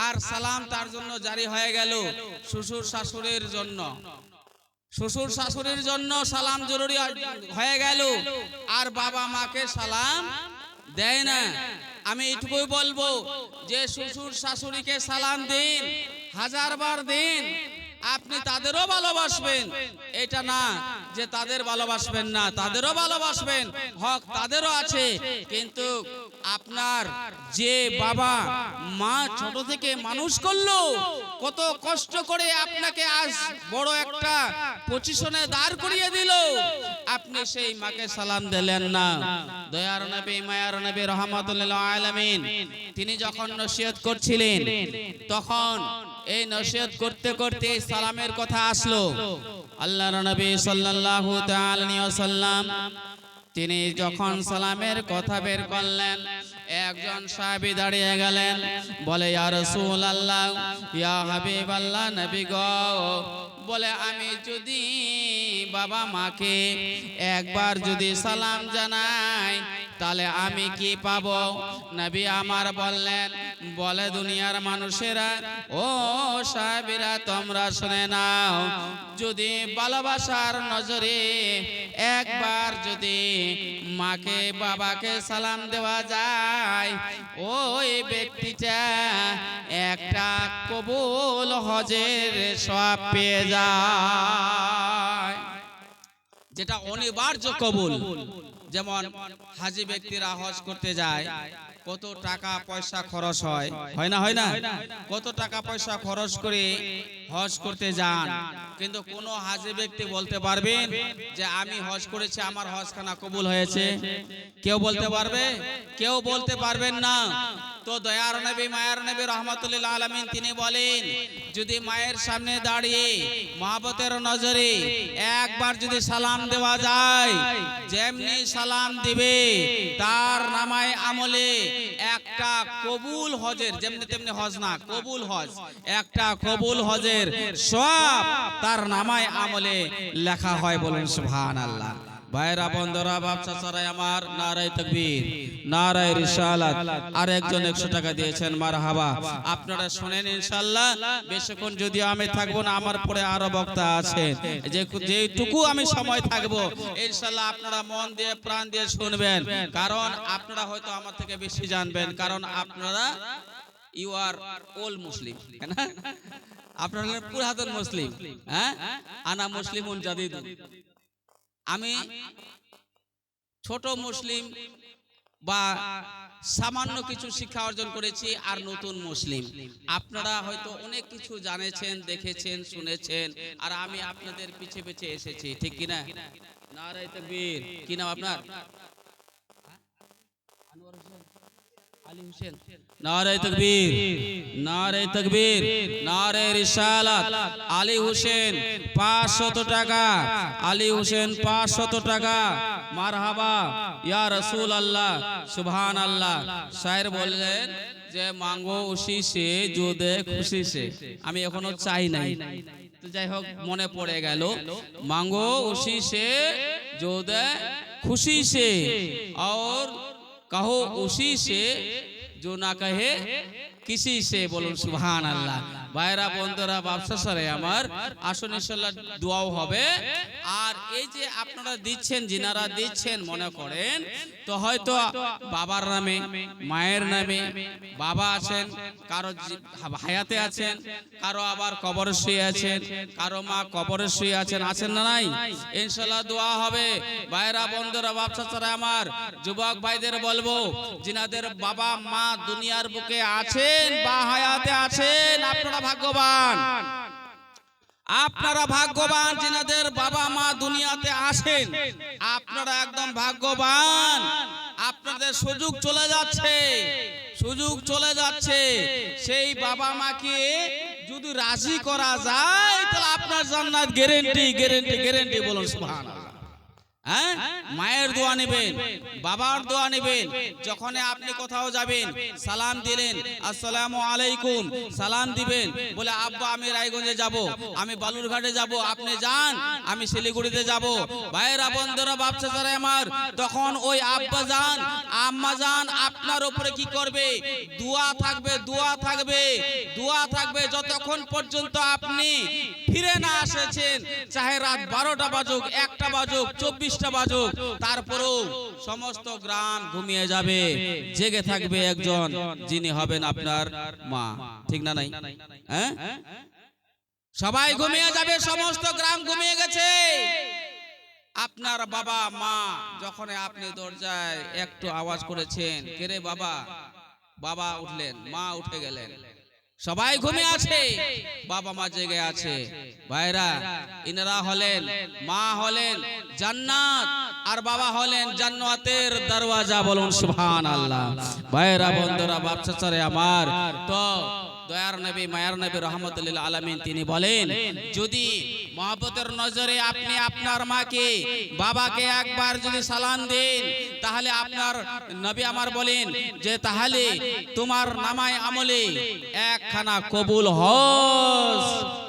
আর সালাম তার জন্য জারি হয়ে গেল শ্বশুর শাশুড়ির জন্য, শ্বশুর শাশুড়ির জন্য সালাম জরুরি হয়ে গেল, আর বাবা মাকে সালাম দেয় না। আমি এটুকুই বলবো যে শ্বশুর শাশুড়িকে সালাম দিন, 1000 বার দিন। আপনি তাদেরও ভালোবাসবেন, এটা না যে তাদের ভালোবাসবেন না, তাদেরও ভালোবাসবেন, হক তাদেরও আছে। কিন্তু আপনার যে বাবা মা ছোট থেকে মানুষ করলো, কত কষ্ট করে আপনাকে আজ বড় একটা পজিশনে দাঁড় করিয়ে দিল, আপনি সেই মাকে সালাম দিলেন না। দয়ার নবী, মায়ার নবী, রহমাতুল লিল আলামিন, তিনি যখন নসিহত করছিলেন, তখন এই নসিহত করতে করতে সালামের কথা আসলো। আল্লাহর নবী সাল্লাল্লাহু তাআলা আলাইহি ওয়াসাল্লাম তিনি যখন সালামের কথা বের করলেন, একজন সাহাবী দাঁড়িয়ে গেলেন, বলে ইয়া রাসূলুল্লাহ, ইয়া হাবিবাল্লাহ, নবী গো, বলে আমি যদি বাবা মাকে একবার যদি সালাম জানাই তাহলে আমি কি পাবো? নবী আমার বললেন, বলে দুনিয়ার মানুষেরা, ও সাহাবীরা তোমরা শুনে নাও, যদি ভালোবাসার নজরে একবার যদি মাকে বাবাকে সালাম দেওয়া যায়, ওই ব্যক্তিটা একটা কবুল হজের সওয়াব পেয়ে যায়, যেটা অনিবার্য কবুল। যেমন হাজি ব্যক্তিরা হজ করতে যায়, কত টাকা পয়সা খরচ হয়, হয় না? হয় না? কত টাকা পয়সা খরচ করে হজ করতে যান, কিন্তু কোন হাজি ব্যক্তি বলতে পারবেন যে আমি হজ করেছি, আমার হজখানা কবুল হয়েছে? কেউ বলতে পারবে? কেউ বলতে পারবেন না। তো দয়ার নবী মায়ের নবী রহমাতুল্লিল আলামিন তিনি বলেন, যদি মায়ের সামনে দাঁড়িয়ে মহব্বতের নজরে একবার যদি সালাম দেওয়া যায়, যেমনি সালাম দিবে তার নামায় আমলে একটা কবুল হজের, যেমনি তেমনি হজ না, কবুল হজ, একটা কবুল হজের সওয়াব তার নামায় আমলে লেখা হয়। বলুন সুবহানাল্লাহ। ভাইরা বন্ধুরা বাপ চাচারা আমার, নারায়ে তাকবীর, নারায়ে রিসালাত। আর একজন 100 টাকা দিয়েছেন, মারহাবা। আপনারা শুনেন ইনশাআল্লাহ। বেশিক্ষণ যদিও আমি থাকবো না, আমার পরে আরো বক্তা আছেন, যেটুকু আমি সময় থাকবো ইনশাআল্লাহ আপনারা মন দিয়ে প্রাণ দিয়ে শুনবেন, কারণ আপনারা হয়তো আমার থেকে বেশি জানবেন, কারণ আপনারা ইউ আর ওল্ড মুসলিম, না? আপনারা পুরাতন মুসলিম। হ্যাঁ, আনা মুসলিমুন জাদিদ, আমি ছোট মুসলিম বা সামান্য কিছু শিক্ষা অর্জন করেছি, আর নতুন মুসলিম। আপনারা হয়তো অনেক কিছু জানেছেন, দেখেছেন, শুনেছেন, আর আমি আপনাদের পিছে পিছে এসেছি, ঠিক কিনা? নারায়ে তাকবীর। কি নাম আপনার? আলী হোসেন। নারায়ে তাকবীর, নারায়ে তাকবীর, নারায়ে রিসালাত। আলী হোসেন 500 টাকা, আলী হোসেন 500 টাকা। মারহাবা ইয়া রাসূলুল্লাহ, সুবহানাল্লাহ। শায়ের বললেন যে মাঙ্গো উসি সে जो दे খুশি সে। আমি এখনো চাই নাই, তো যাই হোক মনে পড়ে গেল, মাঙ্গো উসি সে जो दे খুশি সে, और कहो उसी से जो ना कहे किसी से। बोलুন সুবহানাল্লাহ। ভাইরা বন্ধুরা বাপসা সারে আমার, আসুন ইনশাআল্লাহ দোয়াও হবে। আর এই যে আপনারা দিচ্ছেন, যিনারা দিচ্ছেন, মনে করেন তো হয়তো বাবার নামে, মায়ের নামে, বাবা আছেন, কারো হায়াতে আছেন, কারো আবার কবরে শুয়ে আছেন, কারো মা কবরে শুয়ে আছেন, আছেন না নাই? ইনশাআল্লাহ দোয়া হবে। ভাইরা বন্ধুরা বাপসা সারে আমার, যুবক ভাইদের বলবো, যিনাদের বাবা মা দুনিয়ার বুকে আছেন বা হায়াতে আছেন, আপনারা ভাগ্যবান, আপনারা ভাগ্যবান। যিনাদের বাবা মা দুনিয়াতে আসেন, আপনারা একদম ভাগ্যবান। আপনাদের সুযোগ চলে যাচ্ছে, সুযোগ চলে যাচ্ছে। সেই বাবা মাকে যদি রাজি করা যায়, তাহলে আপনার জান্নাত গ্যারান্টি, গ্যারান্টি, গ্যারান্টি। বলুন সুবহানাল্লাহ। হ্যাঁ, মায়ের দোয়া নেবেন, বাবার দোয়া নেবেন। যখন আপনি কোথাও যাবেন, সালাম দিলেন, আসসালামু আলাইকুম, সালাম দিবেন, বলে আব্বা আমি রায়গঞ্জে যাব, আমি বালুরঘাটে যাব, আপনি যান, আমি শিলিগুড়িতে যাব। ভাইয়েরা বন্ধুরা বাপসা যারা আমার, তখন ওই আব্বা যান, আম্মা যান আপনার উপরে কি করবে? দোয়া থাকবে, দোয়া থাকবে, দোয়া থাকবে, যতক্ষণ পর্যন্ত আপনি ফিরে না এসেছেন। চাহে রাত 12টা বাজুক, 1টা বাজুক, 24টা বাজুক, তারপরেও সমস্ত গ্রাম ঘুমিয়ে যাবে, জেগে থাকবে একজন, যিনি হবেন আপনার মা, ঠিক না নাই? হ্যাঁ, সবাই ঘুমিয়ে যাবে, সমস্ত গ্রাম ঘুমিয়ে গেছে। আপনার বাবা মা, যখন আপনি দরজায় একটু আওয়াজ করেছেন, কে রে বাবা, বাবা উঠলেন, মা উঠে গেলেন, সবাই ঘুমিয়ে আছে, বাবা মা জেগে আছে। ভাইরা, ইনারা হলেন, মা হলেন জান্নাত, আর বাবা হলেন জান্নাতের দরওয়াজা। বলুন সুবহানাল্লাহ। ভাইরা বন্ধুরা বাপসা চারে আমার, তো দয়ার নবী মায়ার নবী রহমাতুল আলামিন তিনি বলেন, যদি মহব্বতের নজরে আপনি আপনার মাকে বাবাকে একবার যদি সালাম দেন, তাহলে আপনার নবী আমার বলেন যে তাহলে তোমার নামায় আমলে একখানা কবুল হজ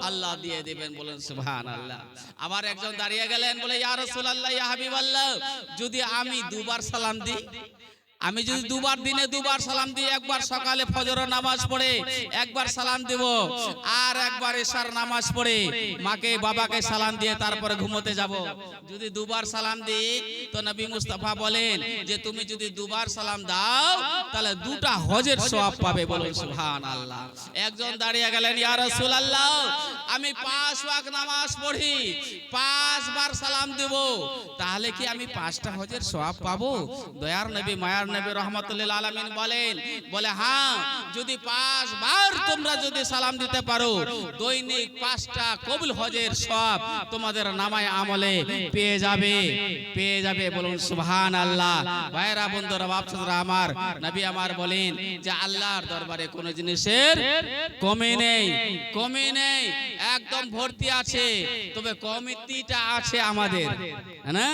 আল্লাহ আল্লাহ দিয়ে দিবেন, বলেন সুবহানাল্লাহ। আবার একজন দাঁড়িয়ে গেলেন, বলে ইয়া রাসূলুল্লাহ, ইয়া হাবিবাল্লাহ, যদি আমি দুবার সালাম দিই, আমি যদি দুবার দিনে দুবার সালাম দিই, একবার সকালে ফজরের নামাজ পড়ে একবার সালাম দেব, আর একবার এশার নামাজ পড়ে মাকে বাবাকে সালাম দিয়ে তারপরে ঘুমোতে যাব, যদি দুবার সালাম দিই, তো নবী মুস্তাফা বলেন যে তুমি যদি দুবার সালাম দাও তাহলে দুটা হজের সওয়াব পাবে, বলুন সুবহানাল্লাহ। একজন দাঁড়িয়ে গেলেন, ইয়া রাসূলুল্লাহ, আমি 5 ওয়াক্ত নামাজ পড়ি, 5 বার সালাম দেব, তাহলে কি আমি 5টা হজের সওয়াব পাবো? দয়ার নবী মায়ার নবী রহমাতুল্লিল আলামিন বলেন, বলে হ্যাঁ, যদি 5 বার তোমরা যদি সালাম দিতে পারো, দৈনিক 5টা কবুল হজের সওয়াব তোমাদের নামায় আমলে পেয়ে যাবে, বলুন সুবহানাল্লাহ। ভাইরা বন্ধুরা বাপসারা আমার, নবী আমার বলেন যে আল্লাহর দরবারে কোন জিনিসের কমে নেই, একদম ভর্তি আছে, তবে কমতিটা আছে আমাদের, না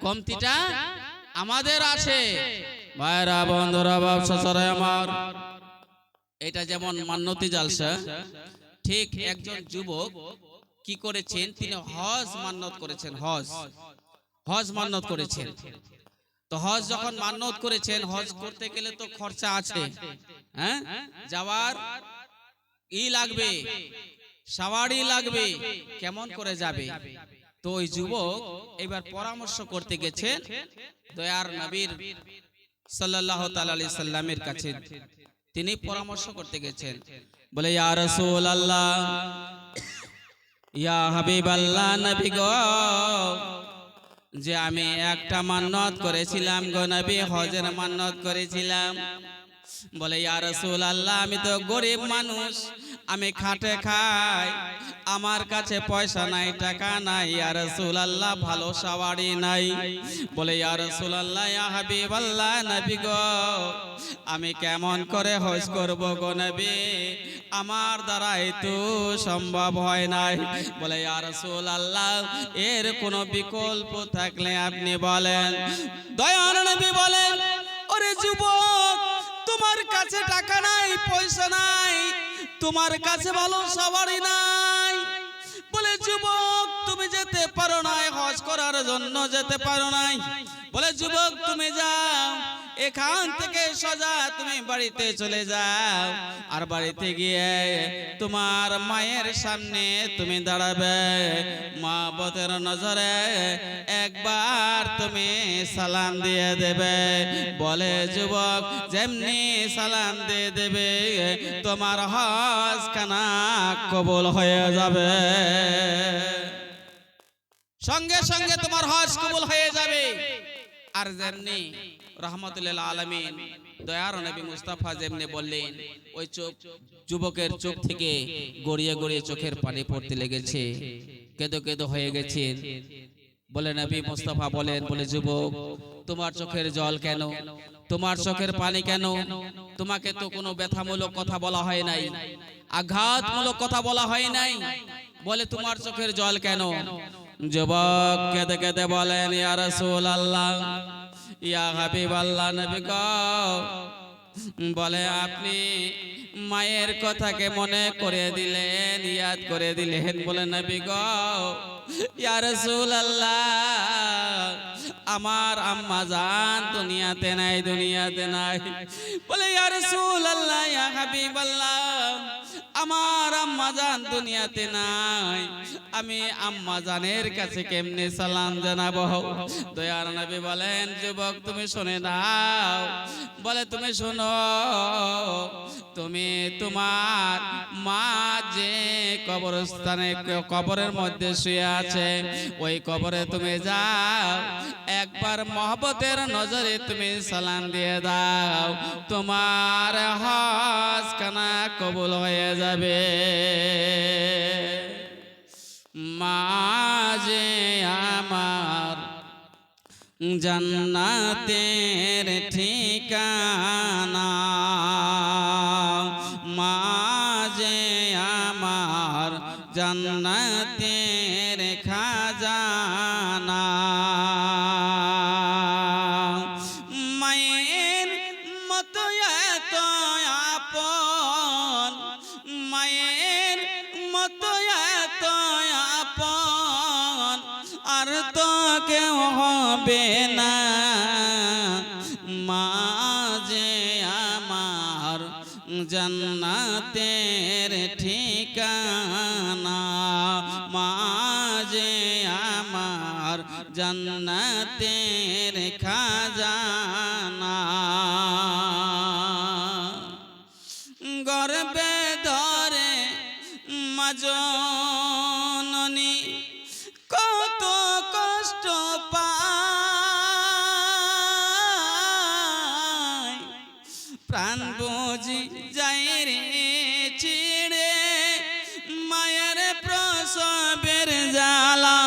কমতিটা আমাদের আছে। ভাইরা বন্ধুরা বাপসারা আমার, এটা যেমন মান্যতি জালসা, ঠিক একজন যুবক কি করেছেন, তিনি হজ মান্যত করেছেন, হজ মান্যত করেছেন। তো হজ যখন মান্যত করেছেন, হজ করতে গেলে তো খরচা আছে, হ্যাঁ, যাওয়ার লাগবে, সাওয়ারি লাগবে, কেমন করে যাবে? তো ওই যুবক এবার পরামর্শ করতে গেছেন দয়ার নবীর সাল্লাল্লাহু তাআলা আলাইহি সাল্লামের কাছে, তিনি পরামর্শ করতে গেছেন, বলে ইয়া রাসূলুল্লাহ, ইয়া হাবিবাল্লাহ, নবী গো, যে আমি একটা মান্যত করেছিলাম গো নবী, হজের মান্যত করেছিলাম। বলে ইয়া রাসূলুল্লাহ, আমি তো গরিব মানুষ, আমি খাটে খাই, আমার কাছে পয়সা নাই, টাকা নাই, ইয়া রাসূলুল্লাহ, ভালো সাওয়ারি নাই। বলে ইয়া রাসূলুল্লাহ, ইয়া হাবিবাল্লাহ, নবী গো, আমি কেমন করে হজ করব গো নবী, আমার দ্বারা তো সম্ভব হয় নাই। বলে ইয়া রাসূলুল্লাহ, এর কোনো বিকল্প থাকলে আপনি বলেন। দয়ার নবী বলেন, ওরে যুবক, তোমার কাছে টাকা নাই, পয়সা নাই, তোমার কাছে ভালো সাওয়ারি নাই, বলে যুবক তুমি যেতে পারো না, হজ করার জন্য যেতে পারো নাই। বলে যুবক তুমি যাও, এখান থেকে সোজা তুমি বাড়িতে চলে যাও, আর বাড়িতে গিয়ে তোমার মায়ের সামনে তুমি দাঁড়াবে, মা বতের নজরে একবার তুমি সালাম দিয়ে দেবে। বলে যুবক যেমনি সালাম দিয়ে দেবে, তোমার হজ খানা কবুল হয়ে যাবে, সঙ্গে সঙ্গে তোমার হজ কবুল হয়ে যাবে। আর যেমনি রহমাতুল্লিল আলামিন দয়ার নবী মুস্তাফা যেমনি বললেন, ওই যুবকের চোখ থেকে গড়িয়ে গড়িয়ে চোখের পানি পড়তে লেগেছে, কেঁদো কেঁদো হয়ে গেছে। বলে নবী মুস্তাফা বলেন, বলে যুবক তোমার চোখের জল কেন, তোমার চোখের পানি কেন? তোমাকে তো কোনো ব্যথামূলক কথা বলা হয় নাই, আঘাতমূলক কথা বলা হয় নাই, বলে তোমার চোখের জল কেন? যুবক কেঁদে কেঁদে বলেন, ইয়া রাসূলুল্লাহ, ইয়া হাবিবাল্লাহ, নবী গো, বলে আপনি মায়ের কথাকে মনে করে দিলেন, ইয়াদ করে দিলেন। বলে নবী গো, ইয়া রাসূলুল্লাহ, আমার আম্মা জান দুনিয়াতে নাই। বলে ইয়া রাসূলুল্লাহ, ইয়া হাবিবাল্লাহ, আমার আম্মা জান দুনিয়াতে নাই, আমি আম্মা জানের কাছে কেমনে সালাম জানাবো? দয়ার নবী বলেন, যুবক তুমি শুনে নাও। বলে তুমি শোনো, তুমি তোমার মা যে কবরস্থানে কবরের মধ্যে শুয়ে আছে, ওই কবরে তুমি যাও, একবার মহব্বতের নজরে তুমি সালাম দিয়ে দাও, তোমার হজ খানা কবুল হয়ে যাবে। মা যে আমার জান্নাতের ঠিকানা, মা যে আমার জান্নাতের খাজানা, মায়ের মতো এত আপন, মায়ের মতো এত আর তো কেউ হবে না মা যে আমার জান্নাতের ঠিকানা, মা যে আমার জান্নাতের খাজানা। গর্বে ধরে মা জননী কত কষ্ট পায়, প্রাণ বুঝি যায় রে ছিড়ে মায়ের প্রসবের জ্বালা।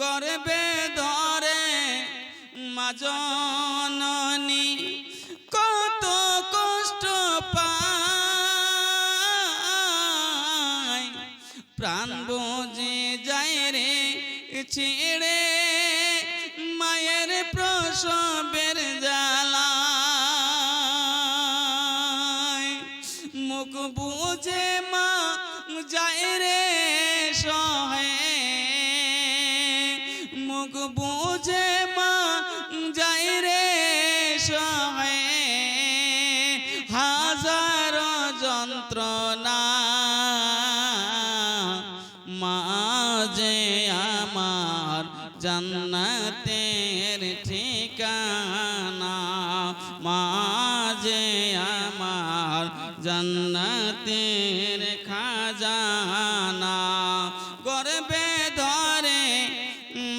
গর্বে ধরে মা জননী কত কষ্ট পায়, প্রাণ বুঝে যায় রে ছিড়ে মায়ের প্রসবের জ্বালা। মুখ বুঝে মা যায় রে সহে, মুখ বুঝে মা যায় রে সহে হাজার যন্ত্রণা। মা যে আমার জান্নাতের ঠিকানা, মা যে আমার জান্নাতের খাজানা। গর্বে ধরে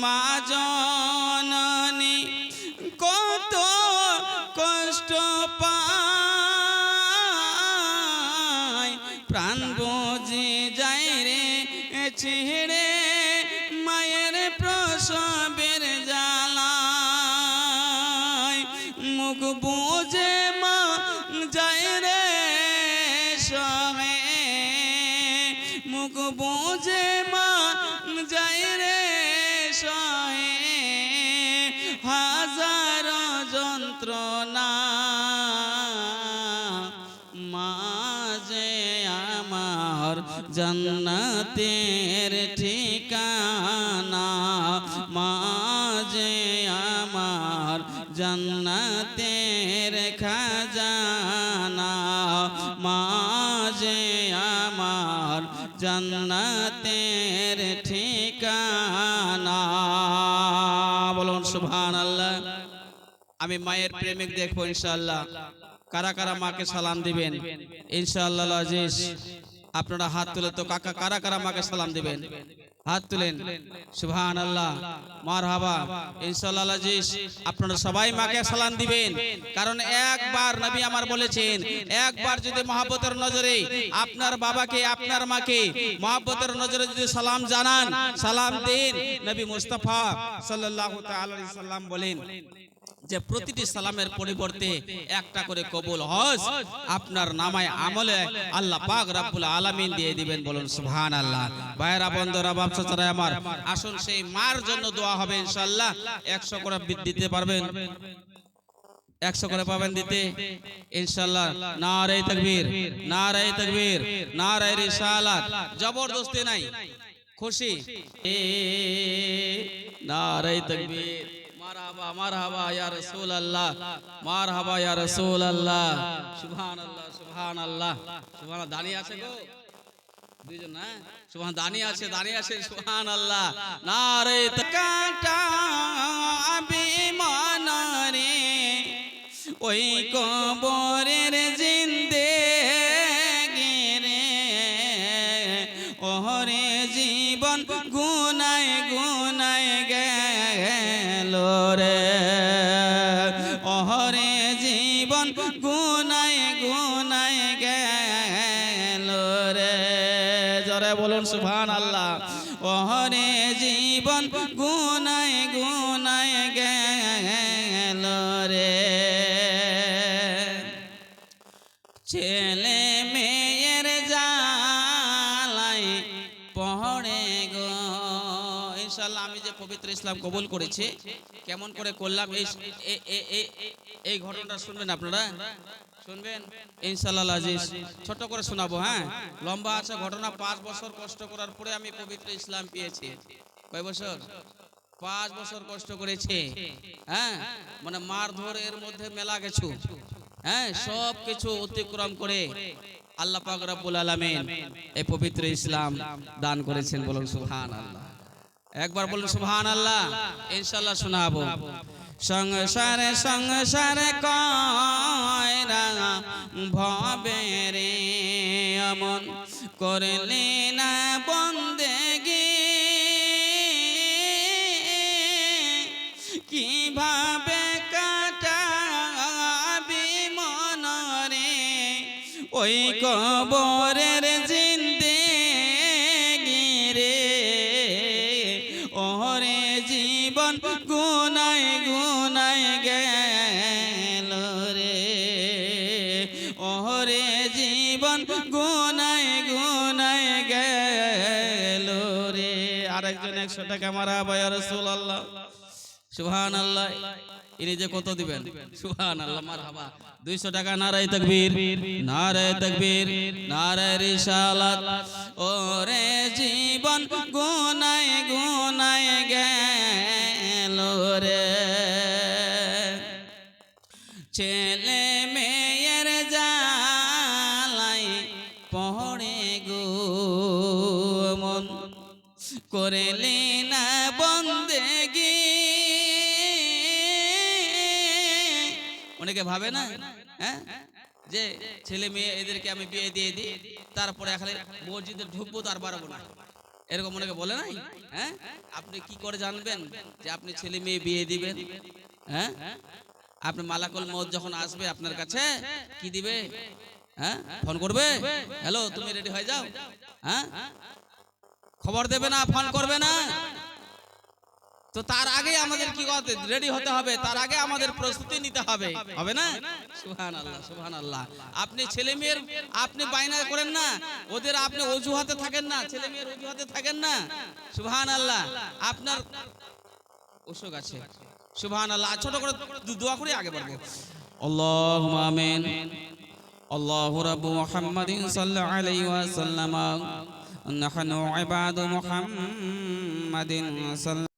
মা জননী কত কষ্ট পায়, প্রাণ বুঝে যায় রে ছিড়ে মায়ের প্রসবের জ্বালা। মুখ বুঝে মা যায় রে সহে, মুখ বুঝে মা যায় রে সহে হাজার যন্ত্রণা। মা যে আমার জান্নাতের ঠিকানা, মা যে আমার জান্নাতের খাজানা, মা যে আমার জান্নাতের ঠিকানা। বলুন সুবহানাল্লাহ। আমি মায়ের প্রেমিক দেখবো ইনশাআল্লাহ। কারা কারা মাকে সালাম দিবেন ইনশাআল্লাহ আজিজ? আপনারা হাত তুলে তো কাকা কারা কারা মাকে সালাম দিবেন? হাত তুলেন। সুবহানাল্লাহ, মারহাবা। ইনশাআল্লাহ আজিজ আপনারা সবাই মাকে সালাম দিবেন, কারণ একবার নবী আমার বলেছেন, একবার যদি মহব্বতের নজরে আপনার বাবাকে আপনার মাকে মহব্বতের নজরে যদি সালাম জানান, সালাম দেন, নবী মুস্তাফা সাল্লাল্লাহু তাআলা আলাইহি সাল্লাম বলেন যে প্রতিটি সালামের পরিবর্তে একটা করে কবুল হজ আপনার নামায় আমলে আল্লাহ পাক রব্বুল আলামিন দিয়ে দিবেন। বলুন সুবহানাল্লাহ। ভাইরা বন্ধুরা বাপসাচারা আমার, আসুন সেই মার জন্য দোয়া হবে ইনশাআল্লাহ। 100 করে দিতে পারবেন? 100 করে পাবেন দিতে ইনশাআল্লাহ। নারে তাকবীর, নারে তাকবীর, নারে রিসালাত। জবরদস্তি নাই, খুশি। নারে তাকবীর। মারহাবা মারহাবা ইয়া রাসূলুল্লাহ, মারহাবা ইয়া রাসূলুল্লাহ। সুবহানাল্লাহ সুবহানাল্লাহ সুবহানাল্লাহ। দাঁড়িয়ে আছে গো দুইজন, না সুবহান দাঁড়িয়ে আছে, দাঁড়িয়ে আছে। সুবহানাল্লাহ। নারে কাটা বিমান রে ওই কবরের জিন্দেগি রে, ওহরে জীবন গুনায় গুনায় গেল রে, ওহরে জীবন গুনায় গুনায় গেল রে। জোরে বলুন সুবহানাল্লাহ। ওহরে জীবন গুনায় গুনায় গেল রে। ছেলে মেয়ের জালায় পড়ে গো। ইনশাআল্লাহ আমি যে পবিত্র ইসলাম কবুল করেছি, কেমন করে করলাম এই ঘটনাটা শুনবেন আপনারা। শুনবেন ইনশাআল্লাহ আজিজ, ছোট করে শোনাবো। হ্যাঁ, লম্বা আছে ঘটনা। 5 বছর কষ্ট করার পরে আমি পবিত্র ইসলাম পেয়েছি। কয় বছর? 5 বছর কষ্ট করেছে। হ্যাঁ, মানে মারধর এর মধ্যে মেলা গেছো। হ্যাঁ, সব কিছু অতিক্রম করে আল্লাহ পাক রব্বুল আলামিন এই পবিত্র ইসলাম দান করেছেন। বলুন সুবহানাল্লাহ। একবার বলুন সুবহানাল্লাহ। ইনশাআল্লাহ শোনাবো। সংসারে সংসারে কয়রা ভবে রে অমন করলি না বন্দেগি, কিভাবে কাটাবি মনরে ওই কবরের জিন্দেগি রে, ওরে জীবন গুনায় গুনায় গেল রে, ওরে জীবন গুনায় গুনায় গেল রে। আরেকজন 100 টাকা মারহাবা ইয়া রাসূলুল্লাহ। সুবহানাল্লাহ। ইনি যে কত দিবেন? সুবহানাল্লাহ, মারহাবা। 200 টাকা। নারায়ে তাকবীর, নারায়ে তাকবীর, নারায়ে রিসালাত। ওরে জীবন গুনায় গুনায় গেল রে, ছেলে মেয়ের জালাই পড়ে গো মন করলি না বন্দেগি। অনেকে ভাবে না, হ্যাঁ, যে ছেলে মেয়ে এদেরকে আমি বিয়ে দিয়ে দিই, তারপরে এখানে মসজিদে ঢুকবো তার বাড়াবো না, এরকম অনেকে বলে নাই। হ্যাঁ, আপনি কি করে জানবেন যে আপনি ছেলে মেয়ে বিয়ে দিবেন? হ্যাঁ, আপনি মালাকুল মউত যখন আসবে আপনার কাছে কি দিবে? হ্যাঁ, ফোন করবে, হ্যালো তুমি রেডি হয়ে যাও। হ্যাঁ, খবর দেবে না, ফোন করবে না। তো তার আগে আমাদের কি করতে রেডি হতে হবে, তার আগে আমাদের প্রস্তুতি নিতে হবে, হবে না? সুবহানাল্লাহ, সুবহানাল্লাহ। আপনি ছেলে মেয়ের আপনি বাইনা করেন না, ওদের আপনি অজুহাতে থাকেন না, ছেলে মেয়ের অজুহাতে থাকেন না। সুবহানাল্লাহ। আপনার অসুখ আছে। সুবহানাল্লাহ। ছোট করে দোয়া করে আগে বাড়বো। আল্লাহুম্মা আমিন। আল্লাহু রাব্বু মুহাম্মাদিন সাল্লাল্লাহু আলাইহি ওয়াসাল্লাম। নাহনু ইবাদু মুহাম্মাদিন সাল্লাল্লাহু